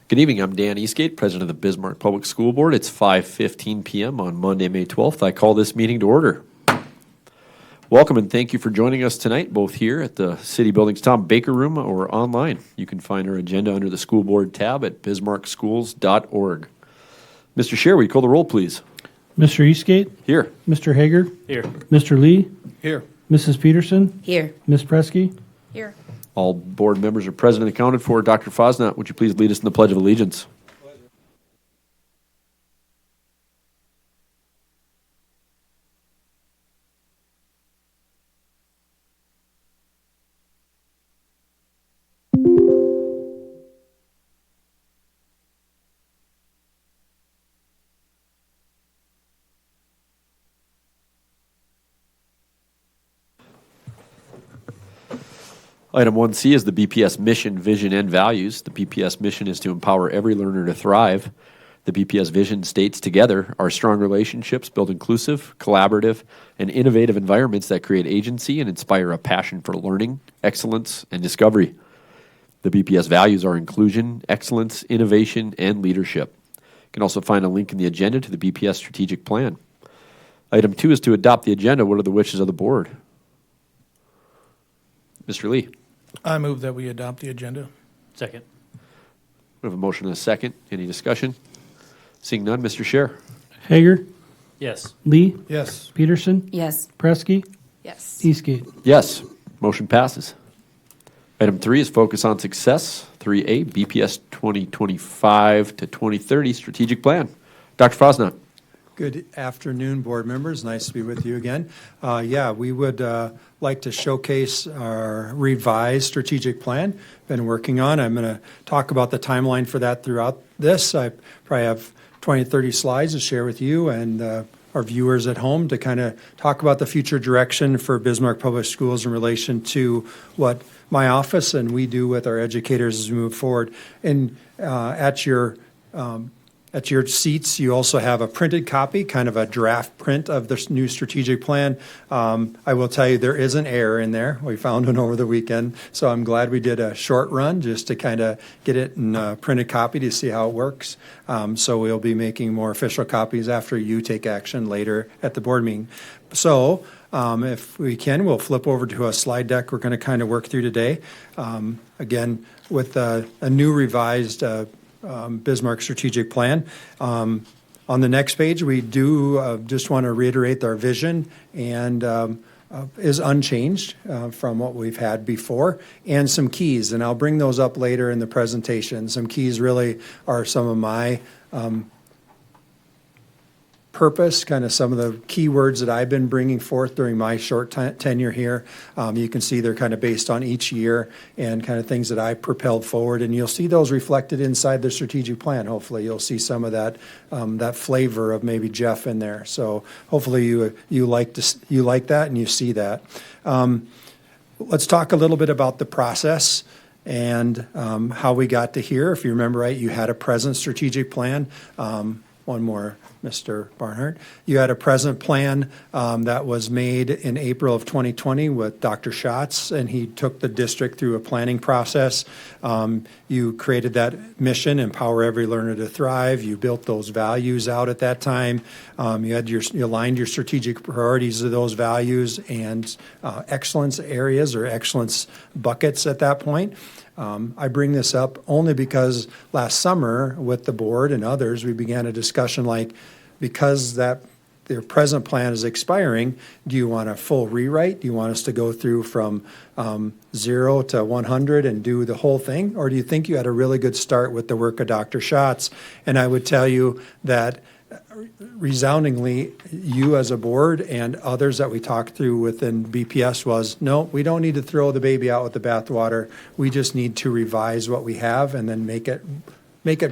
Good evening. I'm Dan Eastgate, President of the Bismarck Public School Board. It's 5:15 p.m. on Monday, May 12th. I call this meeting to order. Welcome and thank you for joining us tonight, both here at the City Building's Tom Baker Room or online. You can find our agenda under the School Board tab at bismarckschools.org. Mr. Chair, will you call the roll, please? Mr. Eastgate? Here. Mr. Hager? Here. Mr. Lee? Here. Mrs. Peterson? Here. Ms. Presky? Here. All board members are present and accounted for. Dr. Fosnot, would you please lead us in the Pledge of Allegiance? Item 1C is the BPS mission, vision, and values. The BPS mission is to empower every learner to thrive. The BPS vision states together, our strong relationships build inclusive, collaborative, and innovative environments that create agency and inspire a passion for learning, excellence, and discovery. The BPS values are inclusion, excellence, innovation, and leadership. You can also find a link in the agenda to the BPS strategic plan. Item 2 is to adopt the agenda. What are the wishes of the board? Mr. Lee. I move that we adopt the agenda. Second. We have a motion and a second. Any discussion? Seeing none, Mr. Chair. Hager? Yes. Lee? Yes. Peterson? Yes. Presky? Yes. Eastgate? Yes. Motion passes. Item 3 is focus on success. 3A, BPS 2025 to 2030 strategic plan. Dr. Fosnot. Good afternoon, board members. Nice to be with you again. We would like to showcase our revised strategic plan. Been working on. I'm going to talk about the timeline for that throughout this. I probably have 20, 30 slides to share with you and our viewers at home to kind of talk about the future direction for Bismarck Public Schools in relation to what my office and we do with our educators as we move forward. And at your seats, you also have a printed copy, kind of a draft print of this new strategic plan. I will tell you there is an error in there. We found one over the weekend, so I'm glad we did a short run just to kind of get it in a printed copy to see how it works. So we'll be making more official copies after you take action later at the board meeting. So if we can, we'll flip over to a slide deck we're going to kind of work through today. Again, with a new revised Bismarck strategic plan. On the next page, we do just want to reiterate our vision and is unchanged from what we've had before, and some keys, and I'll bring those up later in the presentation. Some keys really are some of my purpose, kind of some of the keywords that I've been bringing forth during my short tenure here. You can see they're kind of based on each year and kind of things that I propelled forward, and you'll see those reflected inside the strategic plan. Hopefully you'll see some of that that flavor of maybe Jeff in there. So hopefully you like that and you see that. Let's talk a little bit about the process and how we got to here. If you remember right, you had a present strategic plan. One more, Mr. Barnhart. You had a present plan that was made in April of 2020 with Dr. Schatz, and he took the district through a planning process. You created that mission, empower every learner to thrive. You built those values out at that time. You aligned your strategic priorities to those values and excellence areas or excellence buckets at that point. I bring this up only because last summer with the board and others, we began a discussion like, because their present plan is expiring, do you want a full rewrite? Do you want us to go through from 0 to 100 and do the whole thing? Or do you think you had a really good start with the work of Dr. Schatz? And I would tell you that resoundingly, you as a board and others that we talked through within BPS was, no, we don't need to throw the baby out with the bathwater. We just need to revise what we have and then make it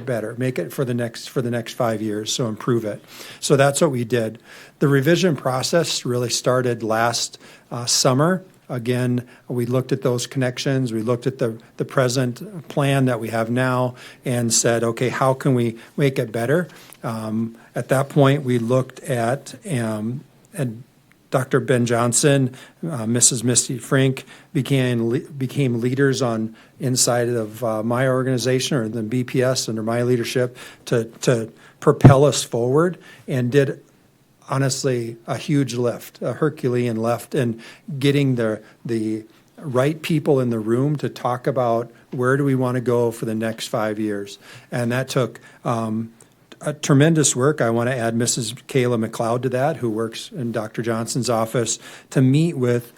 better, make it for the next 5 years, so improve it. So that's what we did. The revision process really started last summer. Again, we looked at those connections. We looked at the present plan that we have now and said, okay, how can we make it better? At that point, we looked at Dr. Ben Johnson, Mrs. Misty Frank became leaders on inside of my organization or the BPS under my leadership to propel us forward, and did honestly a huge lift, a Herculean lift, in getting the right people in the room to talk about where do we want to go for the next 5 years. And that took a tremendous work. I want to add Mrs. Kayla McLeod to that, who works in Dr. Johnson's office, to meet with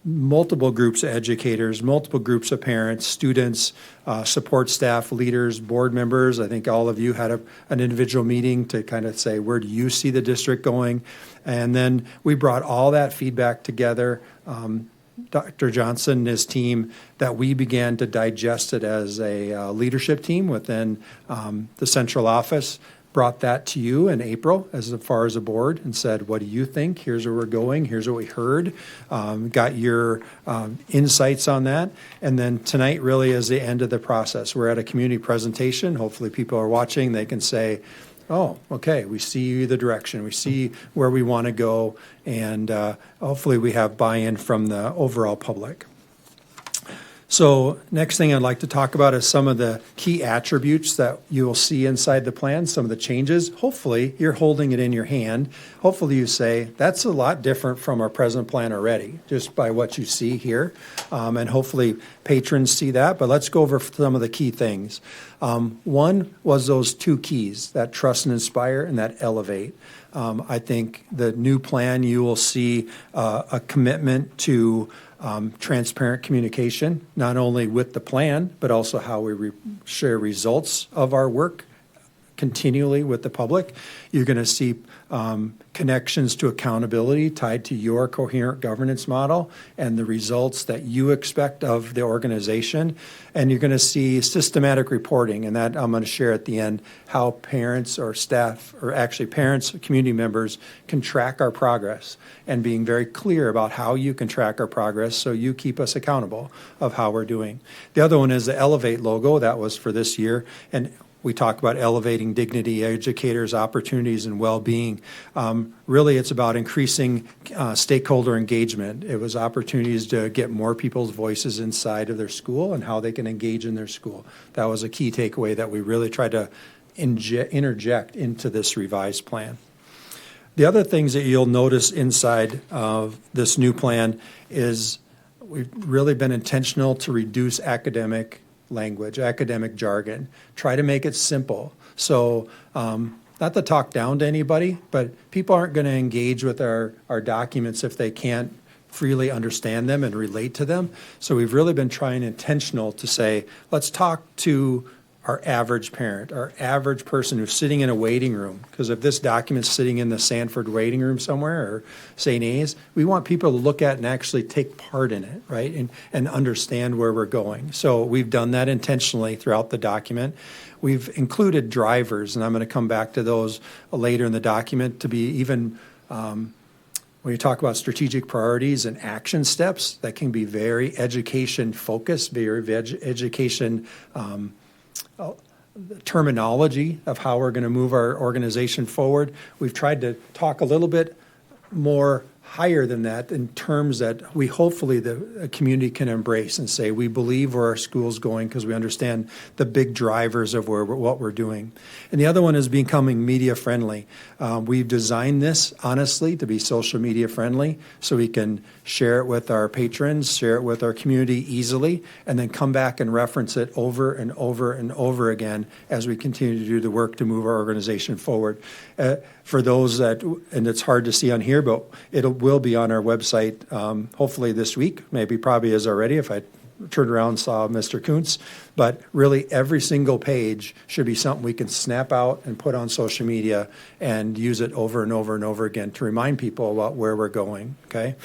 multiple groups of educators, multiple groups of parents, students, support staff, leaders, board members. I think all of you had an individual meeting to kind of say, where do you see the district going? And then we brought all that feedback together, Dr. Johnson and his team, that we began to digest it as a leadership team within the central office. Brought that to you in April as far as a board and said, what do you think? Here's where we're going. Here's what we heard. Got your insights on that. And then tonight really is the end of the process. We're at a community presentation. Hopefully people are watching. They can say, oh, okay, we see the direction. We see where we want to go. And hopefully we have buy-in from the overall public. So next thing I'd like to talk about is some of the key attributes that you will see inside the plan, some of the changes. Hopefully you're holding it in your hand. Hopefully you say, that's a lot different from our present plan already, just by what you see here. And hopefully patrons see that, but let's go over some of the key things. One was those two keys, that trust and inspire and that elevate. I think the new plan, you will see a commitment to transparent communication, not only with the plan, but also how we share results of our work continually with the public. You're going to see connections to accountability tied to your coherent governance model and the results that you expect of the organization. And you're going to see systematic reporting, and that I'm going to share at the end how parents or staff, or actually parents, community members, can track our progress, and being very clear about how you can track our progress so you keep us accountable of how we're doing. The other one is the Elevate logo. That was for this year. And we talk about elevating dignity, educators, opportunities, and well-being. Really, it's about increasing stakeholder engagement. It was opportunities to get more people's voices inside of their school and how they can engage in their school. That was a key takeaway that we really tried to interject into this revised plan. The other things that you'll notice inside of this new plan is we've really been intentional to reduce academic language, academic jargon, try to make it simple. So not to talk down to anybody, but people aren't going to engage with our documents if they can't freely understand them and relate to them. So we've really been trying intentional to say, let's talk to our average parent, our average person who's sitting in a waiting room. Because if this document's sitting in the Sanford waiting room somewhere or St. A's, we want people to look at and actually take part in it, right? And understand where we're going. So we've done that intentionally throughout the document. We've included drivers, and I'm going to come back to those later in the document, to be even when you talk about strategic priorities and action steps, that can be very education focused, very education terminology of how we're going to move our organization forward. We've tried to talk a little bit more higher than that in terms that we hopefully the community can embrace and say we believe where our school's going because we understand the big drivers of what we're doing. And the other one is becoming media friendly. We've designed this honestly to be social media friendly so we can share it with our patrons, share it with our community easily, and then come back and reference it over and over and over again as we continue to do the work to move our organization forward. For those that, and it's hard to see on here, but it will be on our website hopefully this week, maybe probably is already if I turned around and saw Mr. Kuntz. But really every single page should be something we can snap out and put on social media and use it over and over and over again to remind people about where we're going, okay?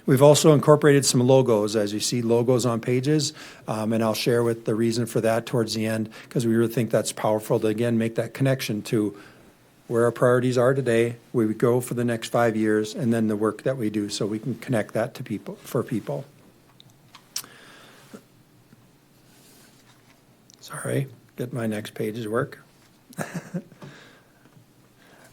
We've also incorporated some logos, as you see logos on pages, and I'll share with the reason for that towards the end because we really think that's powerful to, again, make that connection to where our priorities are today, where we go for the next 5 years, and then the work that we do so we can connect that to people, for people. Sorry, get my next page to work.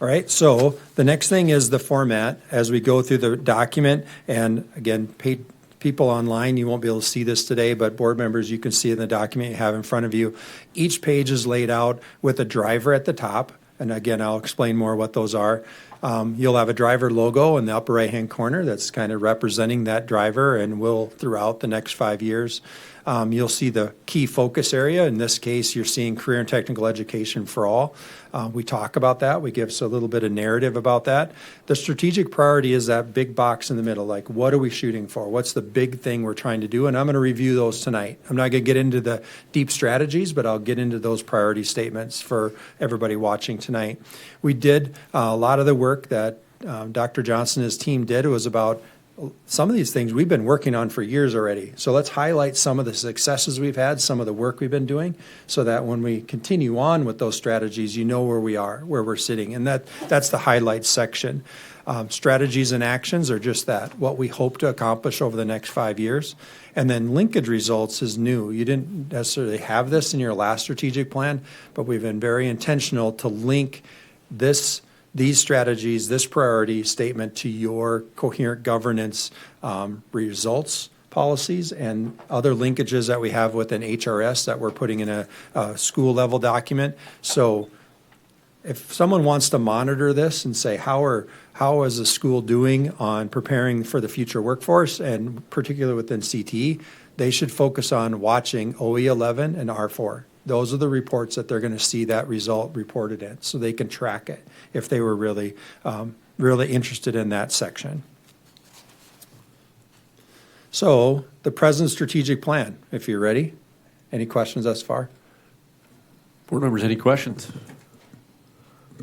All right, so the next thing is the format as we go through the document. And again, paid people online, you won't be able to see this today, but board members, you can see in the document you have in front of you. Each page is laid out with a driver at the top. And again, I'll explain more what those are. You'll have a driver logo in the upper right-hand corner that's kind of representing that driver and will throughout the next 5 years. You'll see the key focus area. In this case, you're seeing career and technical education for all. We talk about that. We give us a little bit of narrative about that. The strategic priority is that big box in the middle. Like, what are we shooting for? What's the big thing we're trying to do? And I'm going to review those tonight. I'm not going to get into the deep strategies, but I'll get into those priority statements for everybody watching tonight. We did a lot of the work that Dr. Johnson and his team did. It was about some of these things we've been working on for years already. So let's highlight some of the successes we've had, some of the work we've been doing, so that when we continue on with those strategies, you know where we are, where we're sitting. And that's the highlights section. Strategies and actions are just that, what we hope to accomplish over the next 5 years. And then linkage results is new. You didn't necessarily have this in your last strategic plan, but we've been very intentional to link these strategies, this priority statement to your coherent governance results policies and other linkages that we have within HRS that we're putting in a school level document. So if someone wants to monitor this and say, how is the school doing on preparing for the future workforce, and particularly within CTE, they should focus on watching OE11 and R4. Those are the reports that they're going to see that result reported in, so they can track it if they were really interested in that section. So the present strategic plan, if you're ready. Any questions thus far? Board members, any questions?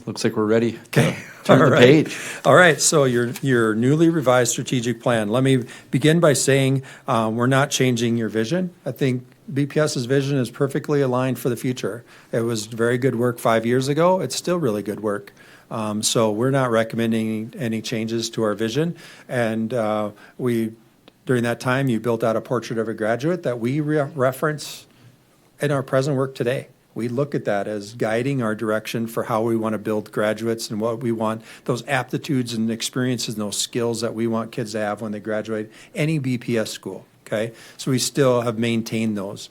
Looks like we're ready. Okay. Turn All the right. page. All right, so your newly revised strategic plan. Let me begin by saying we're not changing your vision. I think BPS's vision is perfectly aligned for the future. It was very good work 5 years ago. It's still really good work. So we're not recommending any changes to our vision. And during that time, you built out a portrait of a graduate that we reference in our present work today. We look at that as guiding our direction for how we want to build graduates and what we want, those aptitudes and experiences and those skills that we want kids to have when they graduate any BPS school, okay? So we still have maintained those.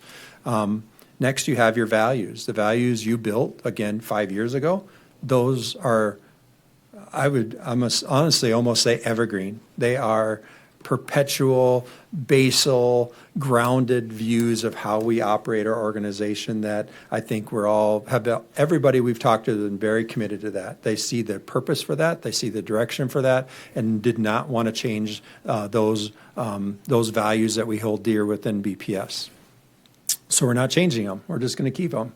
Next, you have your values. The values you built, again, 5 years ago, those are, I must honestly almost say evergreen. They are perpetual, basal, grounded views of how we operate our organization that I think everybody we've talked to has been very committed to that. They see the purpose for that, they see the direction for that, and did not want to change those values that we hold dear within BPS. So we're not changing them. We're just going to keep them.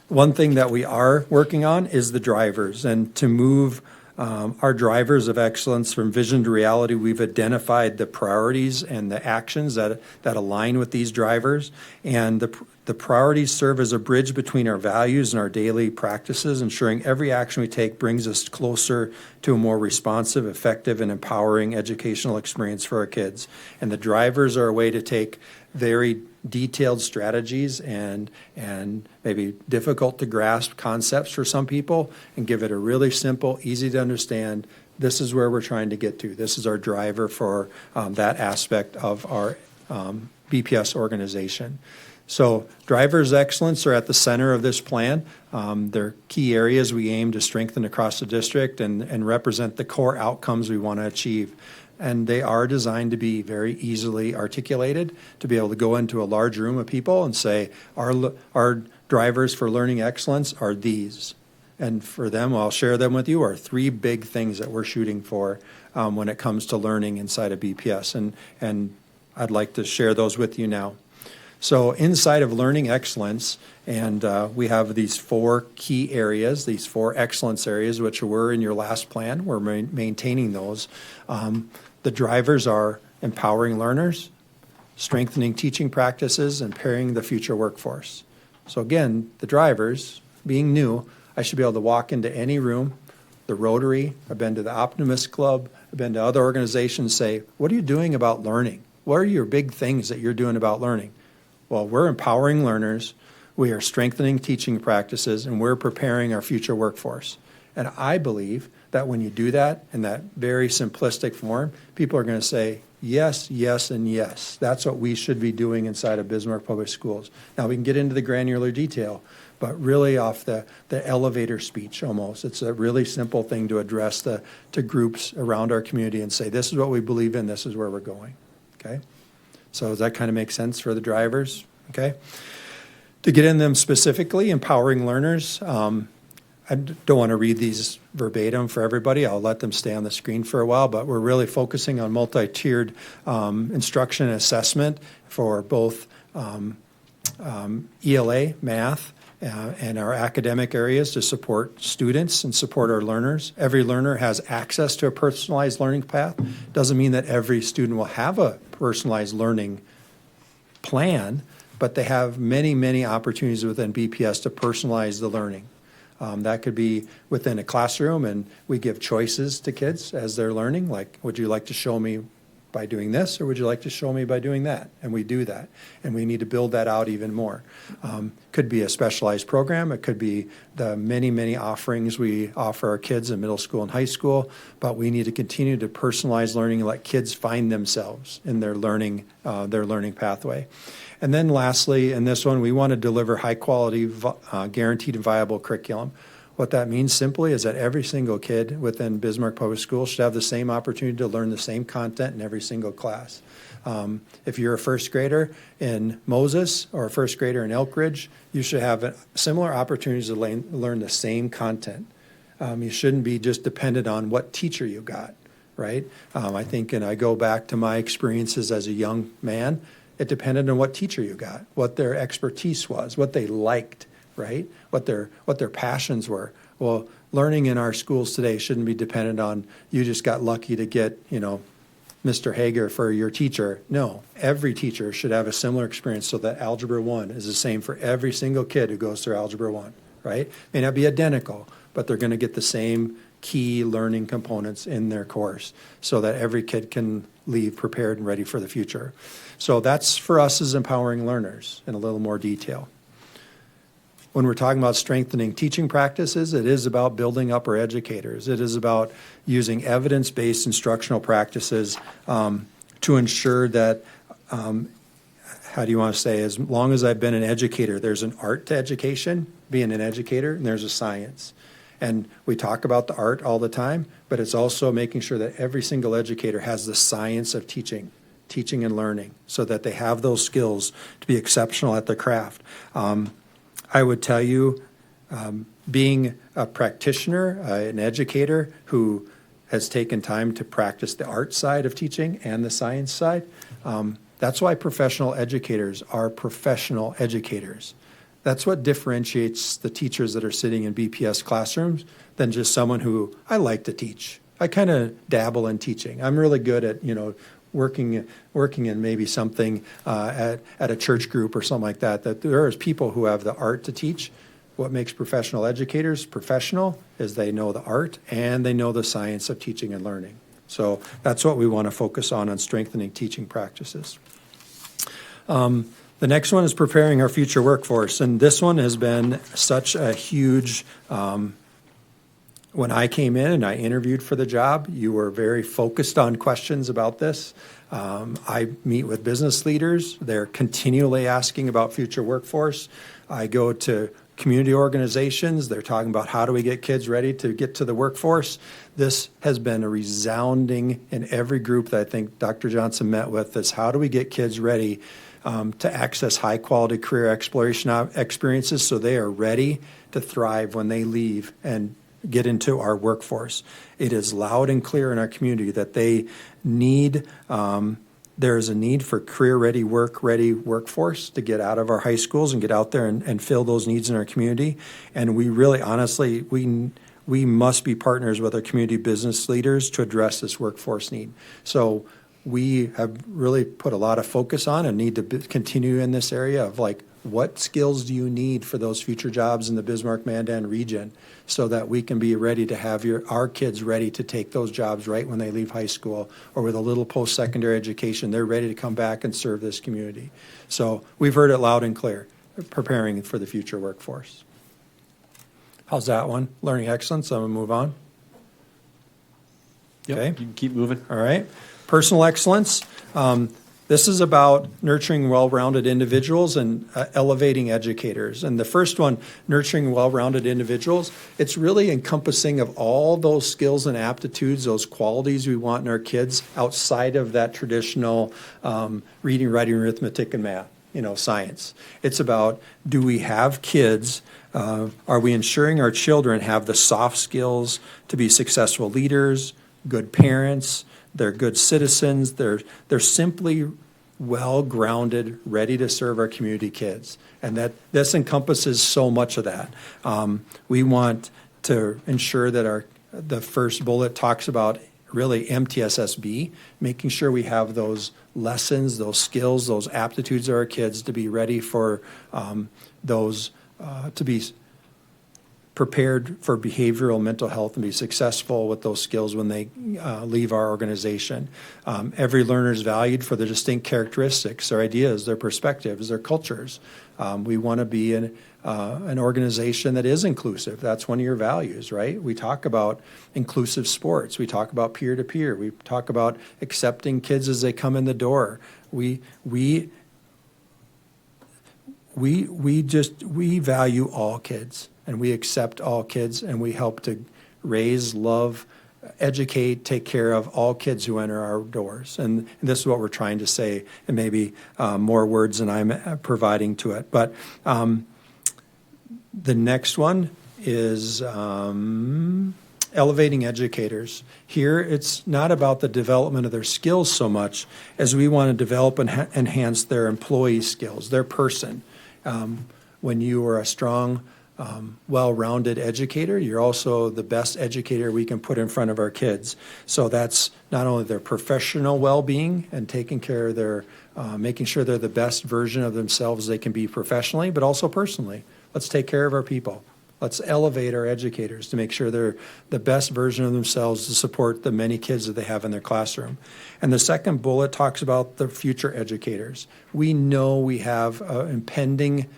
One thing that we are working on is the drivers, and to move our drivers of excellence from vision to reality, we've identified the priorities and the actions that align with these drivers. And the priorities serve as a bridge between our values and our daily practices, ensuring every action we take brings us closer to a more responsive, effective, and empowering educational experience for our kids. And the drivers are a way to take very detailed strategies and maybe difficult to grasp concepts for some people and give it a really simple, easy to understand, this is where we're trying to get to. This is our driver for that aspect of our BPS organization. So drivers' excellence are at the center of this plan. They're key areas we aim to strengthen across the district and represent the core outcomes we want to achieve. And they are designed to be very easily articulated, to be able to go into a large room of people and say, our drivers for learning excellence are these. And for them, I'll share them with you, are 3 big things that we're shooting for when it comes to learning inside of BPS. And I'd like to share those with you now. So inside of learning excellence, and we have these 4 key areas, these 4 excellence areas, which were in your last plan. We're maintaining those. The drivers are empowering learners, strengthening teaching practices, and pairing the future workforce. So again, the drivers, being new, I should be able to walk into any room, the Rotary, I've been to the Optimist Club, I've been to other organizations, say, what are you doing about learning? What are your big things that you're doing about learning? Well, we're empowering learners, we are strengthening teaching practices, and we're preparing our future workforce. And I believe that when you do that in that very simplistic form, people are going to say, yes, yes, and yes. That's what we should be doing inside of Bismarck Public Schools. Now, we can get into the granular detail, but really off the elevator speech almost. It's a really simple thing to address to groups around our community and say, this is what we believe in, this is where we're going, okay? So does that kind of make sense for the drivers, okay? To get in them specifically, empowering learners, I don't want to read these verbatim for everybody. I'll let them stay on the screen for a while, but we're really focusing on multi-tiered instruction and assessment for both ELA, math, and our academic areas to support students and support our learners. Every learner has access to a personalized learning path. Doesn't mean that every student will have a personalized learning plan, but they have many, many opportunities within BPS to personalize the learning. That could be within a classroom, and we give choices to kids as they're learning, like, would you like to show me by doing this, or would you like to show me by doing that? And we do that, and we need to build that out even more. Could be a specialized program. It could be the many, many offerings we offer our kids in middle school and high school, but we need to continue to personalize learning and let kids find themselves in their learning pathway. And then lastly, in this one, we want to deliver high-quality, guaranteed and viable curriculum. What that means simply is that every single kid within Bismarck Public Schools should have the same opportunity to learn the same content in every single class. If you're a first grader in Moses or a first grader in Elk Ridge, you should have similar opportunities to learn the same content. You shouldn't be just dependent on what teacher you got, right? I think, and I go back to my experiences as a young man, it depended on what teacher you got, what their expertise was, what they liked, right? What their passions were. Well, learning in our schools today shouldn't be dependent on you just got lucky to get, Mr. Hager for your teacher. No, every teacher should have a similar experience so that Algebra 1 is the same for every single kid who goes through Algebra 1, right? May not be identical, but they're going to get the same key learning components in their course so that every kid can leave prepared and ready for the future. So that's for us as empowering learners in a little more detail. When we're talking about strengthening teaching practices, it is about building up our educators. It is about using evidence-based instructional practices to ensure that, how do you want to say, as long as I've been an educator, there's an art to education, being an educator, and there's a science. And we talk about the art all the time, but it's also making sure that every single educator has the science of teaching and learning, so that they have those skills to be exceptional at their craft. I would tell you, being a practitioner, an educator who has taken time to practice the art side of teaching and the science side, that's why professional educators are professional educators. That's what differentiates the teachers that are sitting in BPS classrooms than just someone who, I like to teach. I kind of dabble in teaching. I'm really good at, working in maybe something at a church group or something like that. That there is people who have the art to teach. What makes professional educators professional is they know the art and they know the science of teaching and learning. So that's what we want to focus on strengthening teaching practices. The next one is preparing our future workforce, and this one has been such a huge. When I came in and I interviewed for the job, you were very focused on questions about this. I meet with business leaders. They're continually asking about future workforce. I go to community organizations. They're talking about how do we get kids ready to get to the workforce. This has been a resounding in every group that I think Dr. Johnson met with, is how do we get kids ready to access high-quality career exploration experiences so they are ready to thrive when they leave and get into our workforce. It is loud and clear in our community that they need, there is a need for career-ready, work-ready workforce to get out of our high schools and get out there and fill those needs in our community. And we really, honestly, we must be partners with our community business leaders to address this workforce need. So we have really put a lot of focus on and need to continue in this area of what skills do you need for those future jobs in the Bismarck-Mandan region so that we can be ready to have our kids ready to take those jobs right when they leave high school, or with a little post-secondary education, they're ready to come back and serve this community. So we've heard it loud and clear, preparing for the future workforce. How's that one? Learning excellence, I'm going to move on. Yep, Okay. you can keep moving. All right. Personal excellence. This is about nurturing well-rounded individuals and elevating educators. And the first one, nurturing well-rounded individuals, it's really encompassing of all those skills and aptitudes, those qualities we want in our kids outside of that traditional reading, writing, arithmetic, and math, science. It's about, do we have kids? Are we ensuring our children have the soft skills to be successful leaders, good parents? They're good citizens. They're simply well-grounded, ready to serve our community kids. And this encompasses so much of that. We want to ensure that the first bullet talks about really MTSSB, making sure we have those lessons, those skills, those aptitudes of our kids to be ready for those, to be prepared for behavioral mental health and be successful with those skills when they leave our organization. Every learner is valued for their distinct characteristics, their ideas, their perspectives, their cultures. We want to be an organization that is inclusive. That's one of your values, right? We talk about inclusive sports. We talk about peer-to-peer. We talk about accepting kids as they come in the door. We value all kids. And we accept all kids, and we help to raise, love, educate, take care of all kids who enter our doors. And this is what we're trying to say, and maybe more words than I'm providing to it. But the next one is elevating educators. Here, it's not about the development of their skills so much as we want to develop and enhance their employee skills, their person. When you are a strong, well-rounded educator, you're also the best educator we can put in front of our kids. So that's not only their professional well-being and taking care of their, making sure they're the best version of themselves they can be professionally, but also personally. Let's take care of our people. Let's elevate our educators to make sure they're the best version of themselves to support the many kids that they have in their classroom. And the second bullet talks about the future educators. We know we have impending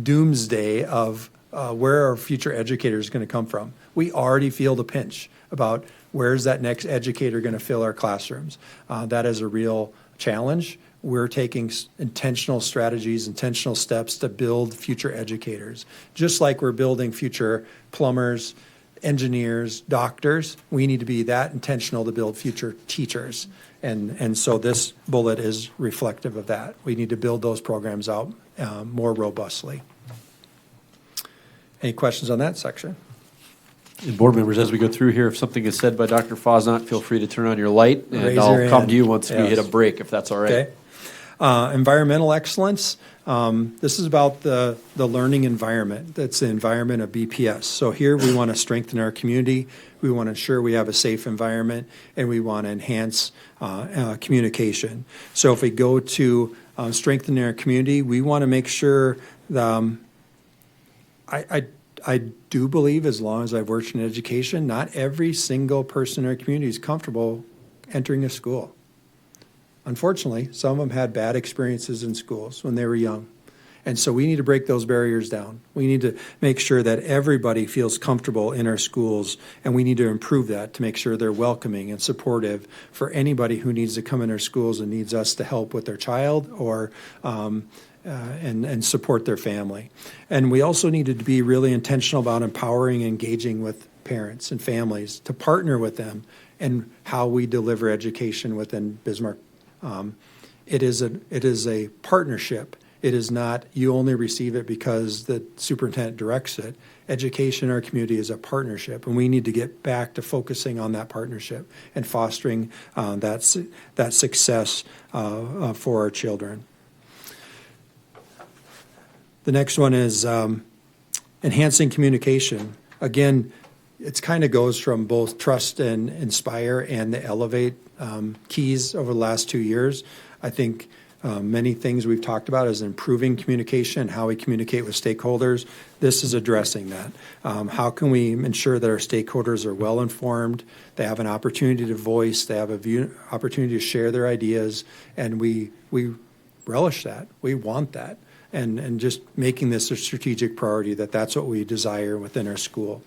doomsday of where our future educator is going to come from. We already feel the pinch about where's that next educator going to fill our classrooms. That is a real challenge. We're taking intentional strategies, intentional steps to build future educators. Just like we're building future plumbers, engineers, doctors, we need to be that intentional to build future teachers. And so this bullet is reflective of that. We need to build those programs out more robustly. Any questions on that section? And board members, as we go through here, if something is said by Dr. Fosnant, feel free to turn on your light, and Raise I'll your come hand. to you once we Yes. hit a break, if that's all right. Okay. Environmental excellence. This is about the learning environment. That's the environment of BPS. So here we want to strengthen our community. We want to ensure we have a safe environment, and we want to enhance communication. So if we go to strengthening our community, we want to make sure I do believe, as long as I've worked in education, not every single person in our community is comfortable entering a school. Unfortunately, some of them had bad experiences in schools when they were young. And so we need to break those barriers down. We need to make sure that everybody feels comfortable in our schools, and we need to improve that to make sure they're welcoming and supportive for anybody who needs to come in our schools and needs us to help with their child or and support their family. And we also needed to be really intentional about empowering and engaging with parents and families to partner with them in how we deliver education within Bismarck. It is a partnership. It is not you only receive it because the superintendent directs it. Education in our community is a partnership, and we need to get back to focusing on that partnership and fostering that success for our children. The next one is enhancing communication. Again, it kind of goes from both trust and inspire and the elevate keys over the last 2 years. I think many things we've talked about is improving communication, how we communicate with stakeholders. This is addressing that. How can we ensure that our stakeholders are well informed, they have an opportunity to voice, they have an opportunity to share their ideas, and we relish that. We want that. and just making this a strategic priority, that's what we desire within our school.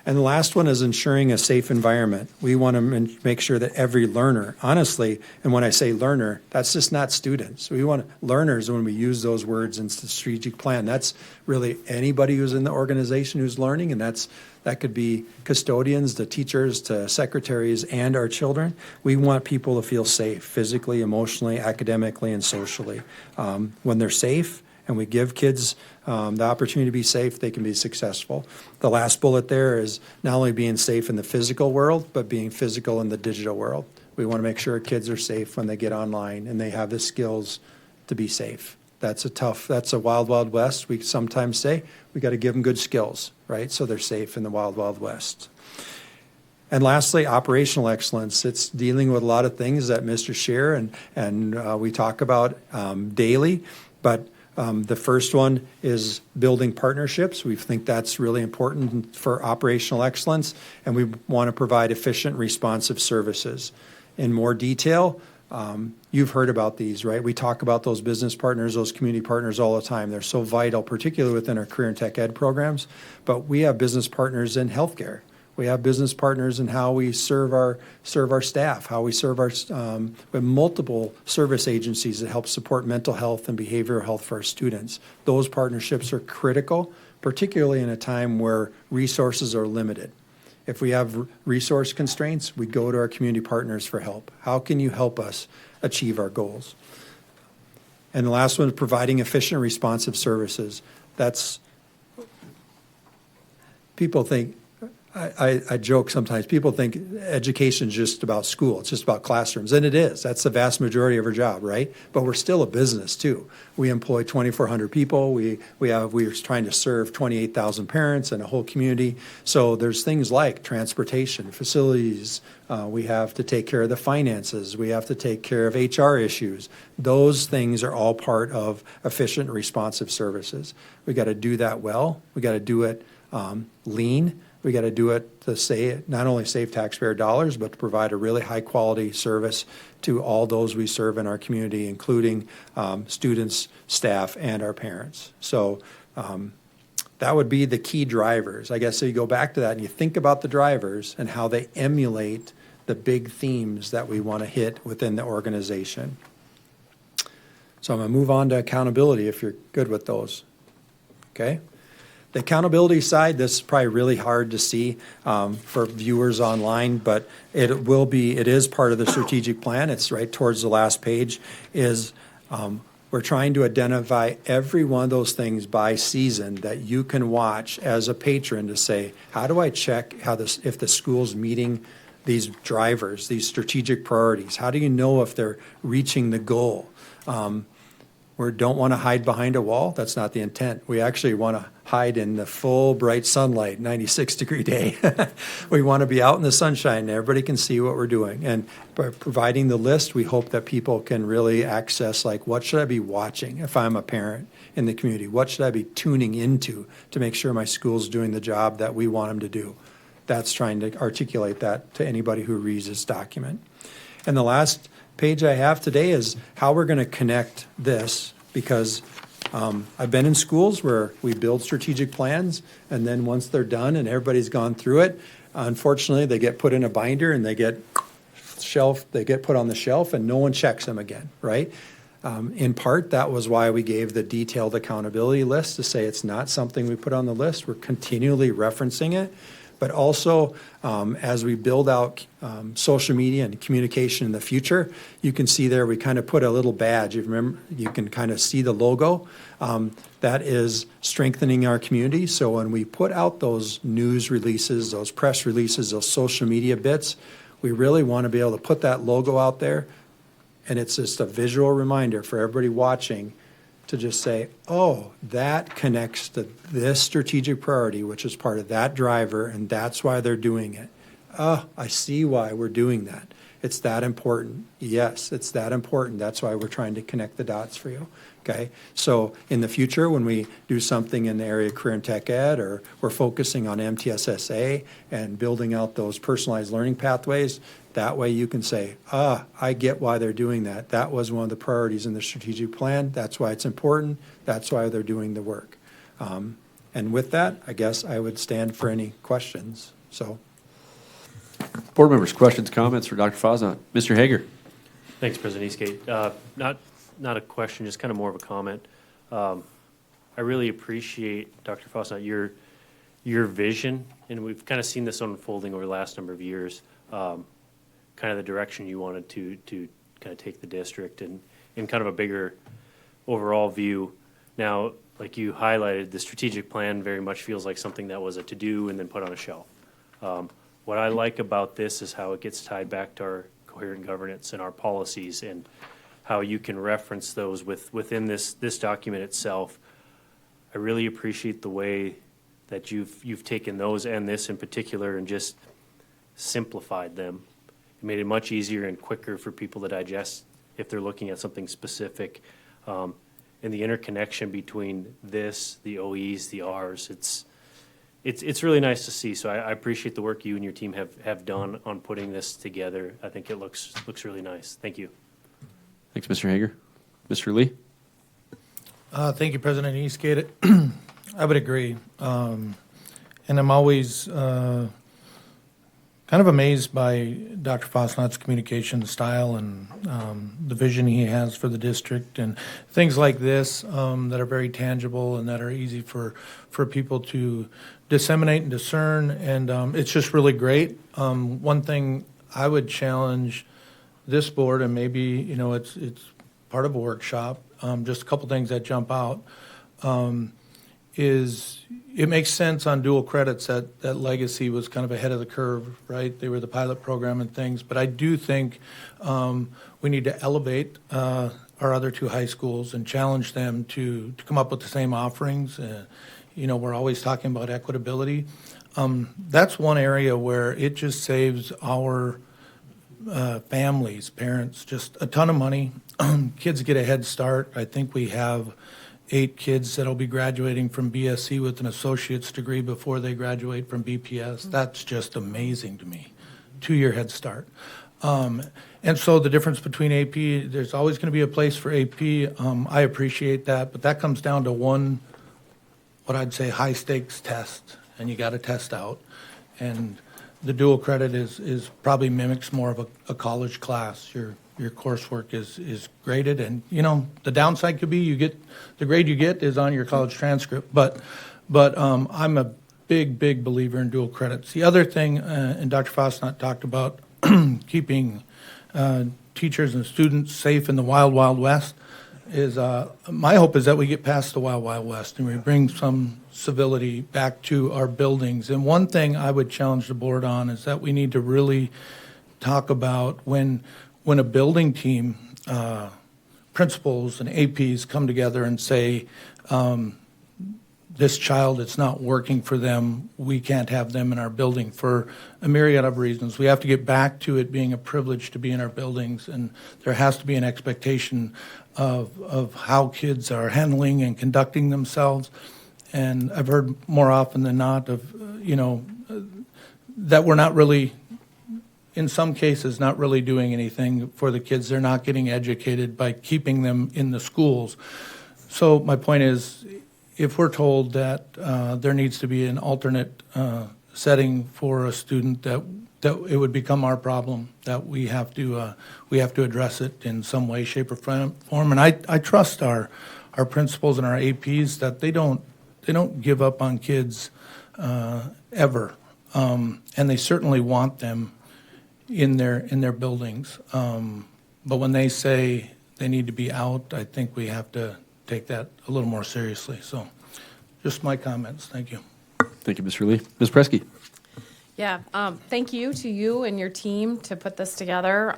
And the last one is ensuring a safe environment. We want to make sure that every learner, honestly, and when I say learner, that's just not students. We want learners when we use those words in the strategic plan. That's really anybody who's in the organization who's learning, and that could be custodians, the teachers, to secretaries, and our children. We want people to feel safe physically, emotionally, academically, and socially. When they're safe, and we give kids the opportunity to be safe, they can be successful. The last bullet there is not only being safe in the physical world, but being physical in the digital world. We want to make sure kids are safe when they get online and they have the skills to be safe. That's a wild, wild west. We sometimes say we got to give them good skills, right? So they're safe in the wild, wild west. And lastly, operational excellence. It's dealing with a lot of things that Mr. Scheer and we talk about daily, but the first one is building partnerships. We think that's really important for operational excellence, and we want to provide efficient, responsive services. In more detail, you've heard about these, right? We talk about those business partners, those community partners all the time. They're so vital, particularly within our career and tech ed programs, but we have business partners in healthcare. We have business partners in how we serve our staff, how we serve we have multiple service agencies that help support mental health and behavioral health for our students. Those partnerships are critical, particularly in a time where resources are limited. If we have resource constraints, we go to our community partners for help. How can you help us achieve our goals? And the last one is providing efficient, responsive services. People think, I joke sometimes, people think education is just about school, it's just about classrooms, and it is. That's the vast majority of our job, right? But we're still a business too. We employ 2,400 people. We're trying to serve 28,000 parents and a whole community. So there's things like transportation, facilities. We have to take care of the finances. We have to take care of HR issues. Those things are all part of efficient, responsive services. We got to do that well. We got to do it lean. We got to do it to not only save taxpayer dollars, but to provide a really high quality service to all those we serve in our community, including students, staff, and our parents. So that would be the key drivers. I guess so you go back to that and you think about the drivers and how they emulate the big themes that we want to hit within the organization. So I'm going to move on to accountability if you're good with those. Okay? The accountability side, this is probably really hard to see for viewers online, but it is part of the strategic plan. It's right towards the last page. We're trying to identify every one of those things by season that you can watch as a patron to say, how do I check if the school's meeting these drivers, these strategic priorities? How do you know if they're reaching the goal? We don't want to hide behind a wall. That's not the intent. We actually want to hide in the full bright sunlight, 96-degree day. We want to be out in the sunshine and everybody can see what we're doing. And by providing the list, we hope that people can really access, like, what should I be watching if I'm a parent in the community? What should I be tuning into to make sure my school's doing the job that we want them to do? That's trying to articulate that to anybody who reads this document. And the last page I have today is how we're going to connect this, because I've been in schools where we build strategic plans, and then once they're done and everybody's gone through it, unfortunately they get put in a binder and they get put on the shelf and no one checks them again, right? In part, that was why we gave the detailed accountability list, to say it's not something we put on the list. We're continually referencing it. But also, as we build out social media and communication in the future, you can see there we kind of put a little badge. You can kind of see the logo. That is strengthening our community. So when we put out those news releases, those press releases, those social media bits, we really want to be able to put that logo out there. And it's just a visual reminder for everybody watching to just say, oh, that connects to this strategic priority, which is part of that driver, and that's why they're doing it. Oh, I see why we're doing that. It's that important. Yes, it's that important. That's why we're trying to connect the dots for you. Okay? So in the future, when we do something in the area of career and tech ed, or we're focusing on MTSSA and building out those personalized learning pathways, That way you can say, I get why they're doing that. That was one of the priorities in the strategic plan. That's why it's important. That's why they're doing the work. And with that, I guess I would stand for any questions. So, Board members, questions, comments for Dr. Fosnot? Mr. Hager? Thanks, President Eastgate. Not a question, just kind of more of a comment. I really appreciate, Dr. Fosnot, your vision, and we've kind of seen this unfolding over the last number of years, kind of the direction you wanted to kind of take the district and in kind of a bigger overall view. Now, like you highlighted, the strategic plan very much feels like something that was a to-do and then put on a shelf. What I like about this is how it gets tied back to our coherent governance and our policies, and how you can reference those within this document itself. I really appreciate the way that you've taken those and this in particular and just simplified them. It made it much easier and quicker for people to digest if they're looking at something specific. And the interconnection between this, the OEs, the Rs, it's really nice to see. So I appreciate the work you and your team have done on putting this together. I think it looks really nice. Thank you. Thanks, Mr. Hager. Mr. Lee? Thank you, President Eastgate. I would agree. And I'm always kind of amazed by Dr. Fosnot's communication style and the vision he has for the district and things like this that are very tangible and that are easy for people to disseminate and discern. And it's just really great. One thing I would challenge this board, and maybe, it's part of a workshop, just a couple things that jump out, is it makes sense on dual credits that Legacy was kind of ahead of the curve, right? They were the pilot program and things, but I do think we need to elevate our other two high schools and challenge them to come up with the same offerings. We're always talking about equitability. That's one area where it just saves our families, parents, just a ton of money. Kids get a head start. I think we have 8 kids that'll be graduating from BSc with an associate's degree before they graduate from BPS. That's just amazing to me. 2-year head start. And so the difference between AP, there's always going to be a place for AP. I appreciate that, but that comes down to one, what I'd say, high stakes test, and you got to test out. And the dual credit is probably mimics more of a college class. Your coursework is graded, and the downside could be you get the grade you get is on your college transcript. But I'm a big believer in dual credits. The other thing, and Dr. Fosnot talked about keeping teachers and students safe in the wild west. Is my hope is that we get past the wild west and we bring some civility back to our buildings. And one thing I would challenge the board on is that we need to really talk about when a building team, principals and APs come together and say, this child, it's not working for them, we can't have them in our building for a myriad of reasons. We have to get back to it being a privilege to be in our buildings, and there has to be an expectation of how kids are handling and conducting themselves. And I've heard more often than not of, that we're not really, in some cases, not really doing anything for the kids. They're not getting educated by keeping them in the schools. So my point is, if we're told that there needs to be an alternate setting for a student, that it would become our problem, that we have to address it in some way, shape, or form. And I trust our principals and our APs that they don't give up on kids ever, and they certainly want them in their buildings. But when they say they need to be out, I think we have to take that a little more seriously. So just my comments. Thank you. Thank you, Mr. Lee. Ms. Presky? Yeah, thank you to you and your team to put this together.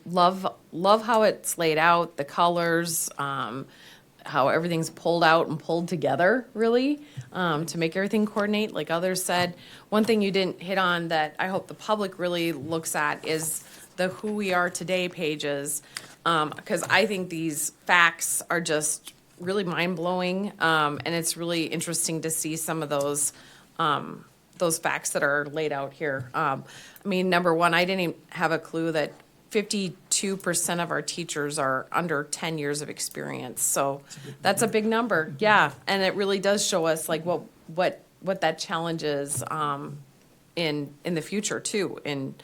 Love how it's laid out, the colors, how everything's pulled out and pulled together, really, to make everything coordinate, like others said. One thing you didn't hit on that I hope the public really looks at is the Who We Are Today pages, because I think these facts are just really mind-blowing, and it's really interesting to see some of those those facts that are laid out here. I mean, number one, I didn't even have a clue that 52% of our teachers are under 10 years of experience. So that's a big number. Yeah, and it really does show us like what that challenge is in the future too, in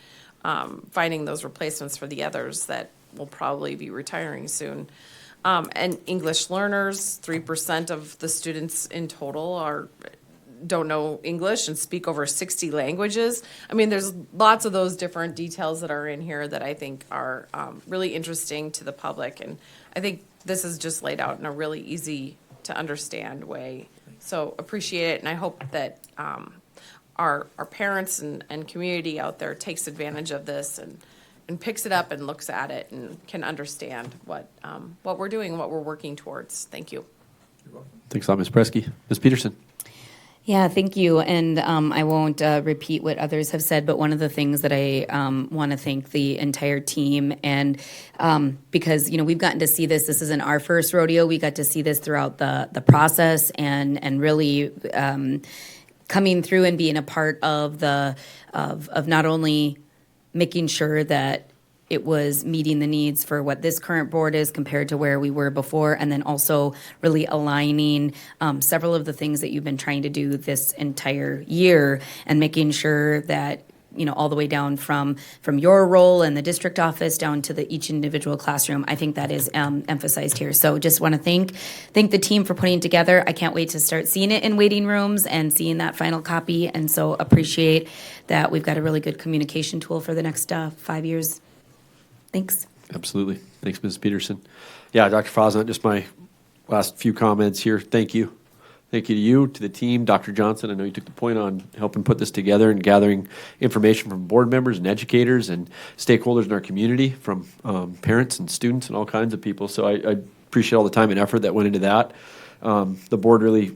finding those replacements for the others that will probably be retiring soon. And English learners, 3% of the students in total don't know English and speak over 60 languages. I mean, there's lots of those different details that are in here that I think are really interesting to the public. And I think this is just laid out in a really easy to understand way. So appreciate it. And I hope that our parents and community out there takes advantage of this and picks it up and looks at it and can understand what we're doing, what we're working towards. Thank you. Thanks a lot, Ms. Presky. Ms. Peterson. Yeah, thank you. And I won't repeat what others have said, but one of the things that I want to thank the entire team and because, we've gotten to see this. This isn't our first rodeo. We got to see this throughout the process and really coming through and being a part of of not only making sure that it was meeting the needs for what this current board is compared to where we were before, and then also really aligning several of the things that you've been trying to do this entire year and making sure that all the way down from your role in the district office down to each individual classroom. I think that is emphasized here. So just want to thank the team for putting it together. I can't wait to start seeing it in waiting rooms and seeing that final copy. And so appreciate that we've got a really good communication tool for the next 5 years. Thanks. Absolutely. Thanks, Ms. Peterson. Yeah, Dr. Fosnant, just my last few comments here. Thank you. Thank you to you, to the team, Dr. Johnson. I know you took the point on helping put this together and gathering information from board members and educators and stakeholders in our community, from parents and students and all kinds of people. So I appreciate all the time and effort that went into that. The board really,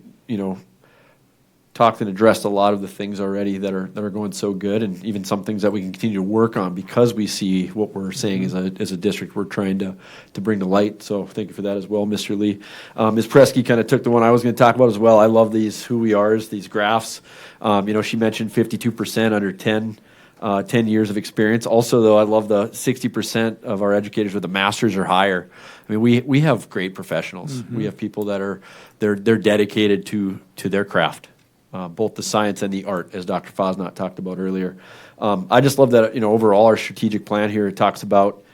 talked and addressed a lot of the things already that are going so good, and even some things that we can continue to work on because we see what we're saying as a district we're trying to bring to light. So thank you for that as well, Mr. Lee. Ms. Presky kind of took the one I was going to talk about as well. I love these who we are's, these graphs. She mentioned 52% under 10 years of experience. Also, though, I love the 60% of our educators with a master's or higher. I mean, we have great professionals. We have people that they're dedicated to their craft. Both the science and the art, as Dr. Fosnant talked about earlier. I just love that, overall our strategic plan here talks about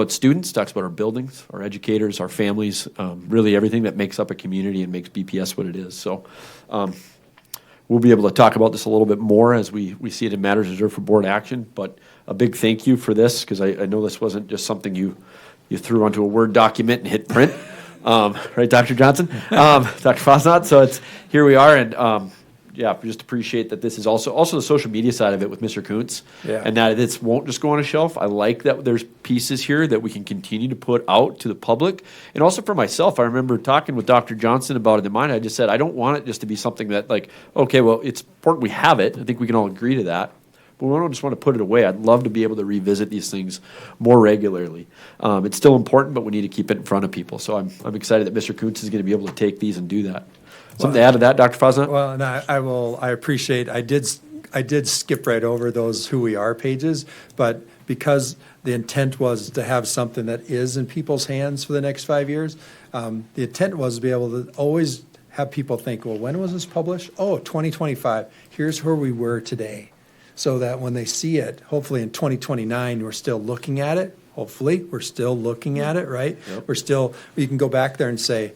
students, talks about our buildings, our educators, our families, really everything that makes up a community and makes BPS what it is. So we'll be able to talk about this a little bit more as we see it in matters reserved for board action. But a big thank you for this, because I know this wasn't just something you threw onto a Word document and hit print. Right, Dr. Johnson? Dr. Fosnant. So here we are, and just appreciate that this is also the social media side of it with Mr. Kuntz, and that this won't just go on a shelf. I like that there's pieces here that we can continue to put out to the public, and also for myself. I remember talking with Dr. Johnson about it in mind. I just said I don't want it just to be something that it's important we have it. I think we can all agree to that. But we don't just want to put it away. I'd love to be able to revisit these things more regularly. It's still important, but we need to keep it in front of people. So I'm excited that Mr. Kuntz is going to be able to take these and do that. Something to add to that, Dr. Fosnant? Well, and I appreciate, I did skip right over those who we are pages, but because the intent was to have something that is in people's hands for the next 5 years, the intent was to be able to always have people think, well, when was this published? Oh, 2025. Here's where we were today. So that when they see it, hopefully in 2029, we're still looking at it. Hopefully, we're still looking at it, right? Yep. We can go back there and say,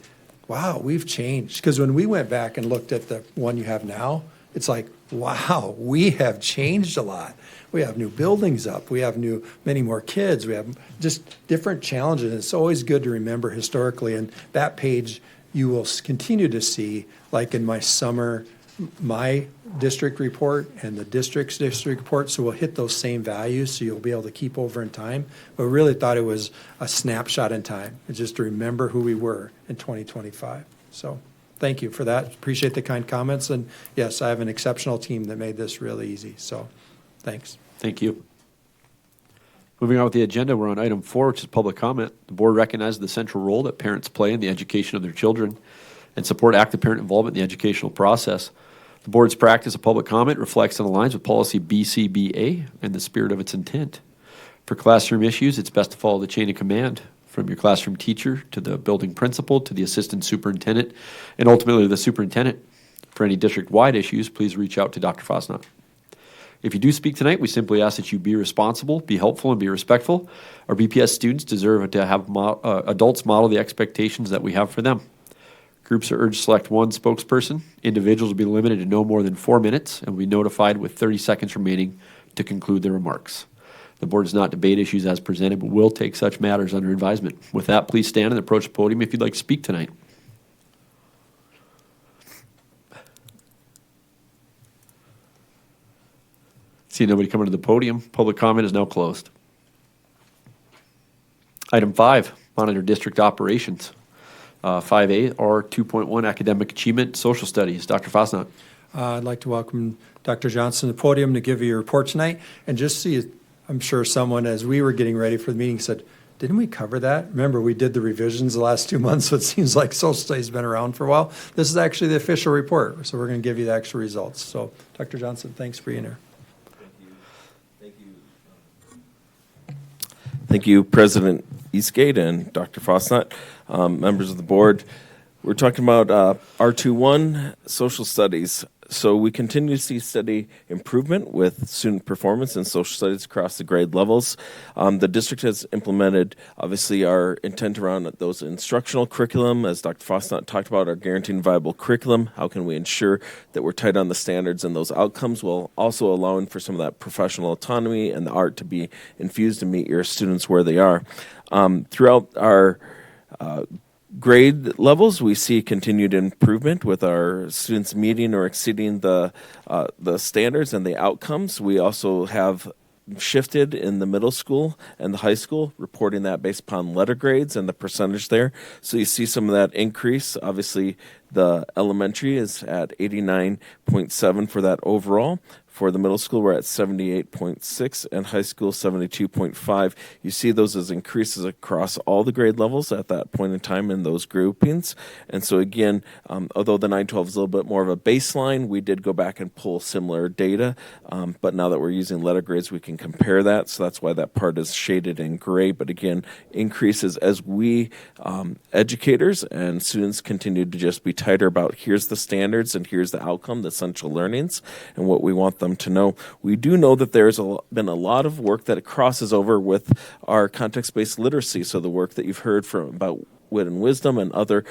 wow, we've changed. Because when we went back and looked at the one you have now, it's like, wow, we have changed a lot. We have new buildings up. We have many more kids. We have just different challenges. It's always good to remember historically. And that page you will continue to see, like in my summer, my district report and the district's district report. So we'll hit those same values, so you'll be able to keep over in time. But we really thought it was a snapshot in time. It's just to remember who we were in 2025. So thank you for that. Appreciate the kind comments. And yes, I have an exceptional team that made this really easy. So thanks. Thank you. Moving on with the agenda, we're on item 4, which is public comment. The board recognizes the central role that parents play in the education of their children and support active parent involvement in the educational process. The The board's practice of public comment reflects and aligns with policy BCBA and the spirit of its intent. For classroom issues, it's best to follow the chain of command from your classroom teacher to the building principal to the assistant superintendent and ultimately the superintendent. For any district-wide issues, please reach out to Dr. Fosnot. If you do speak tonight, we simply ask that you be responsible, be helpful, and be respectful. Our BPS students deserve to have adults model the expectations that we have for them. Groups are urged to select one spokesperson. Individuals will be limited to no more than 4 minutes and will be notified with 30 seconds remaining to conclude their remarks. The board does not debate issues as presented, but will take such matters under advisement. With that, please stand and approach the podium if you'd like to speak tonight. See nobody coming to the podium. Public comment is now closed. Item 5, monitor district operations. 5A or 2.1 academic achievement social studies. Dr. Fosnot. I'd like to welcome Dr. Johnson to the podium to give you your report tonight. And just see, I'm sure someone, as we were getting ready for the meeting, said, didn't we cover that? Remember, we did the revisions the last 2 months, so it seems like social studies has been around for a while. This is actually the official report, so we're going to give you the actual results. So, Dr. Johnson, thanks for being here. Thank you, President Eastgate and Dr. Fosnot, members of the board. We're talking about R21 social studies. So we continue to see steady improvement with student performance in social studies across the grade levels. The district has implemented, obviously, our intent around those instructional curriculum, as Dr. Fosnot talked about, our guaranteed viable curriculum. How can we ensure that we're tight on the standards and those outcomes, while also allowing for some of that professional autonomy and the art to be infused and meet your students where they are. Throughout our grade levels, we see continued improvement with our students meeting or exceeding the standards and the outcomes. We also have shifted in the middle school and the high school, reporting that based upon letter grades and the percentage there. So you see some of that increase. Obviously, the elementary is at 89.7 for that overall. For the middle school, we're at 78.6 and high school 72.5. You see those as increases across all the grade levels at that point in time in those groupings. And so again, although the 912 is a little bit more of a baseline, we did go back and pull similar data. But now that we're using letter grades, we can compare that. So that's why that part is shaded in gray. But again, increases as we educators and students continue to just be tighter about here's the standards and here's the outcome, the essential learnings, and what we want them to know. We do know that there's been a lot of work that crosses over with our context-based literacy. So the work that you've heard from about wit and wisdom and other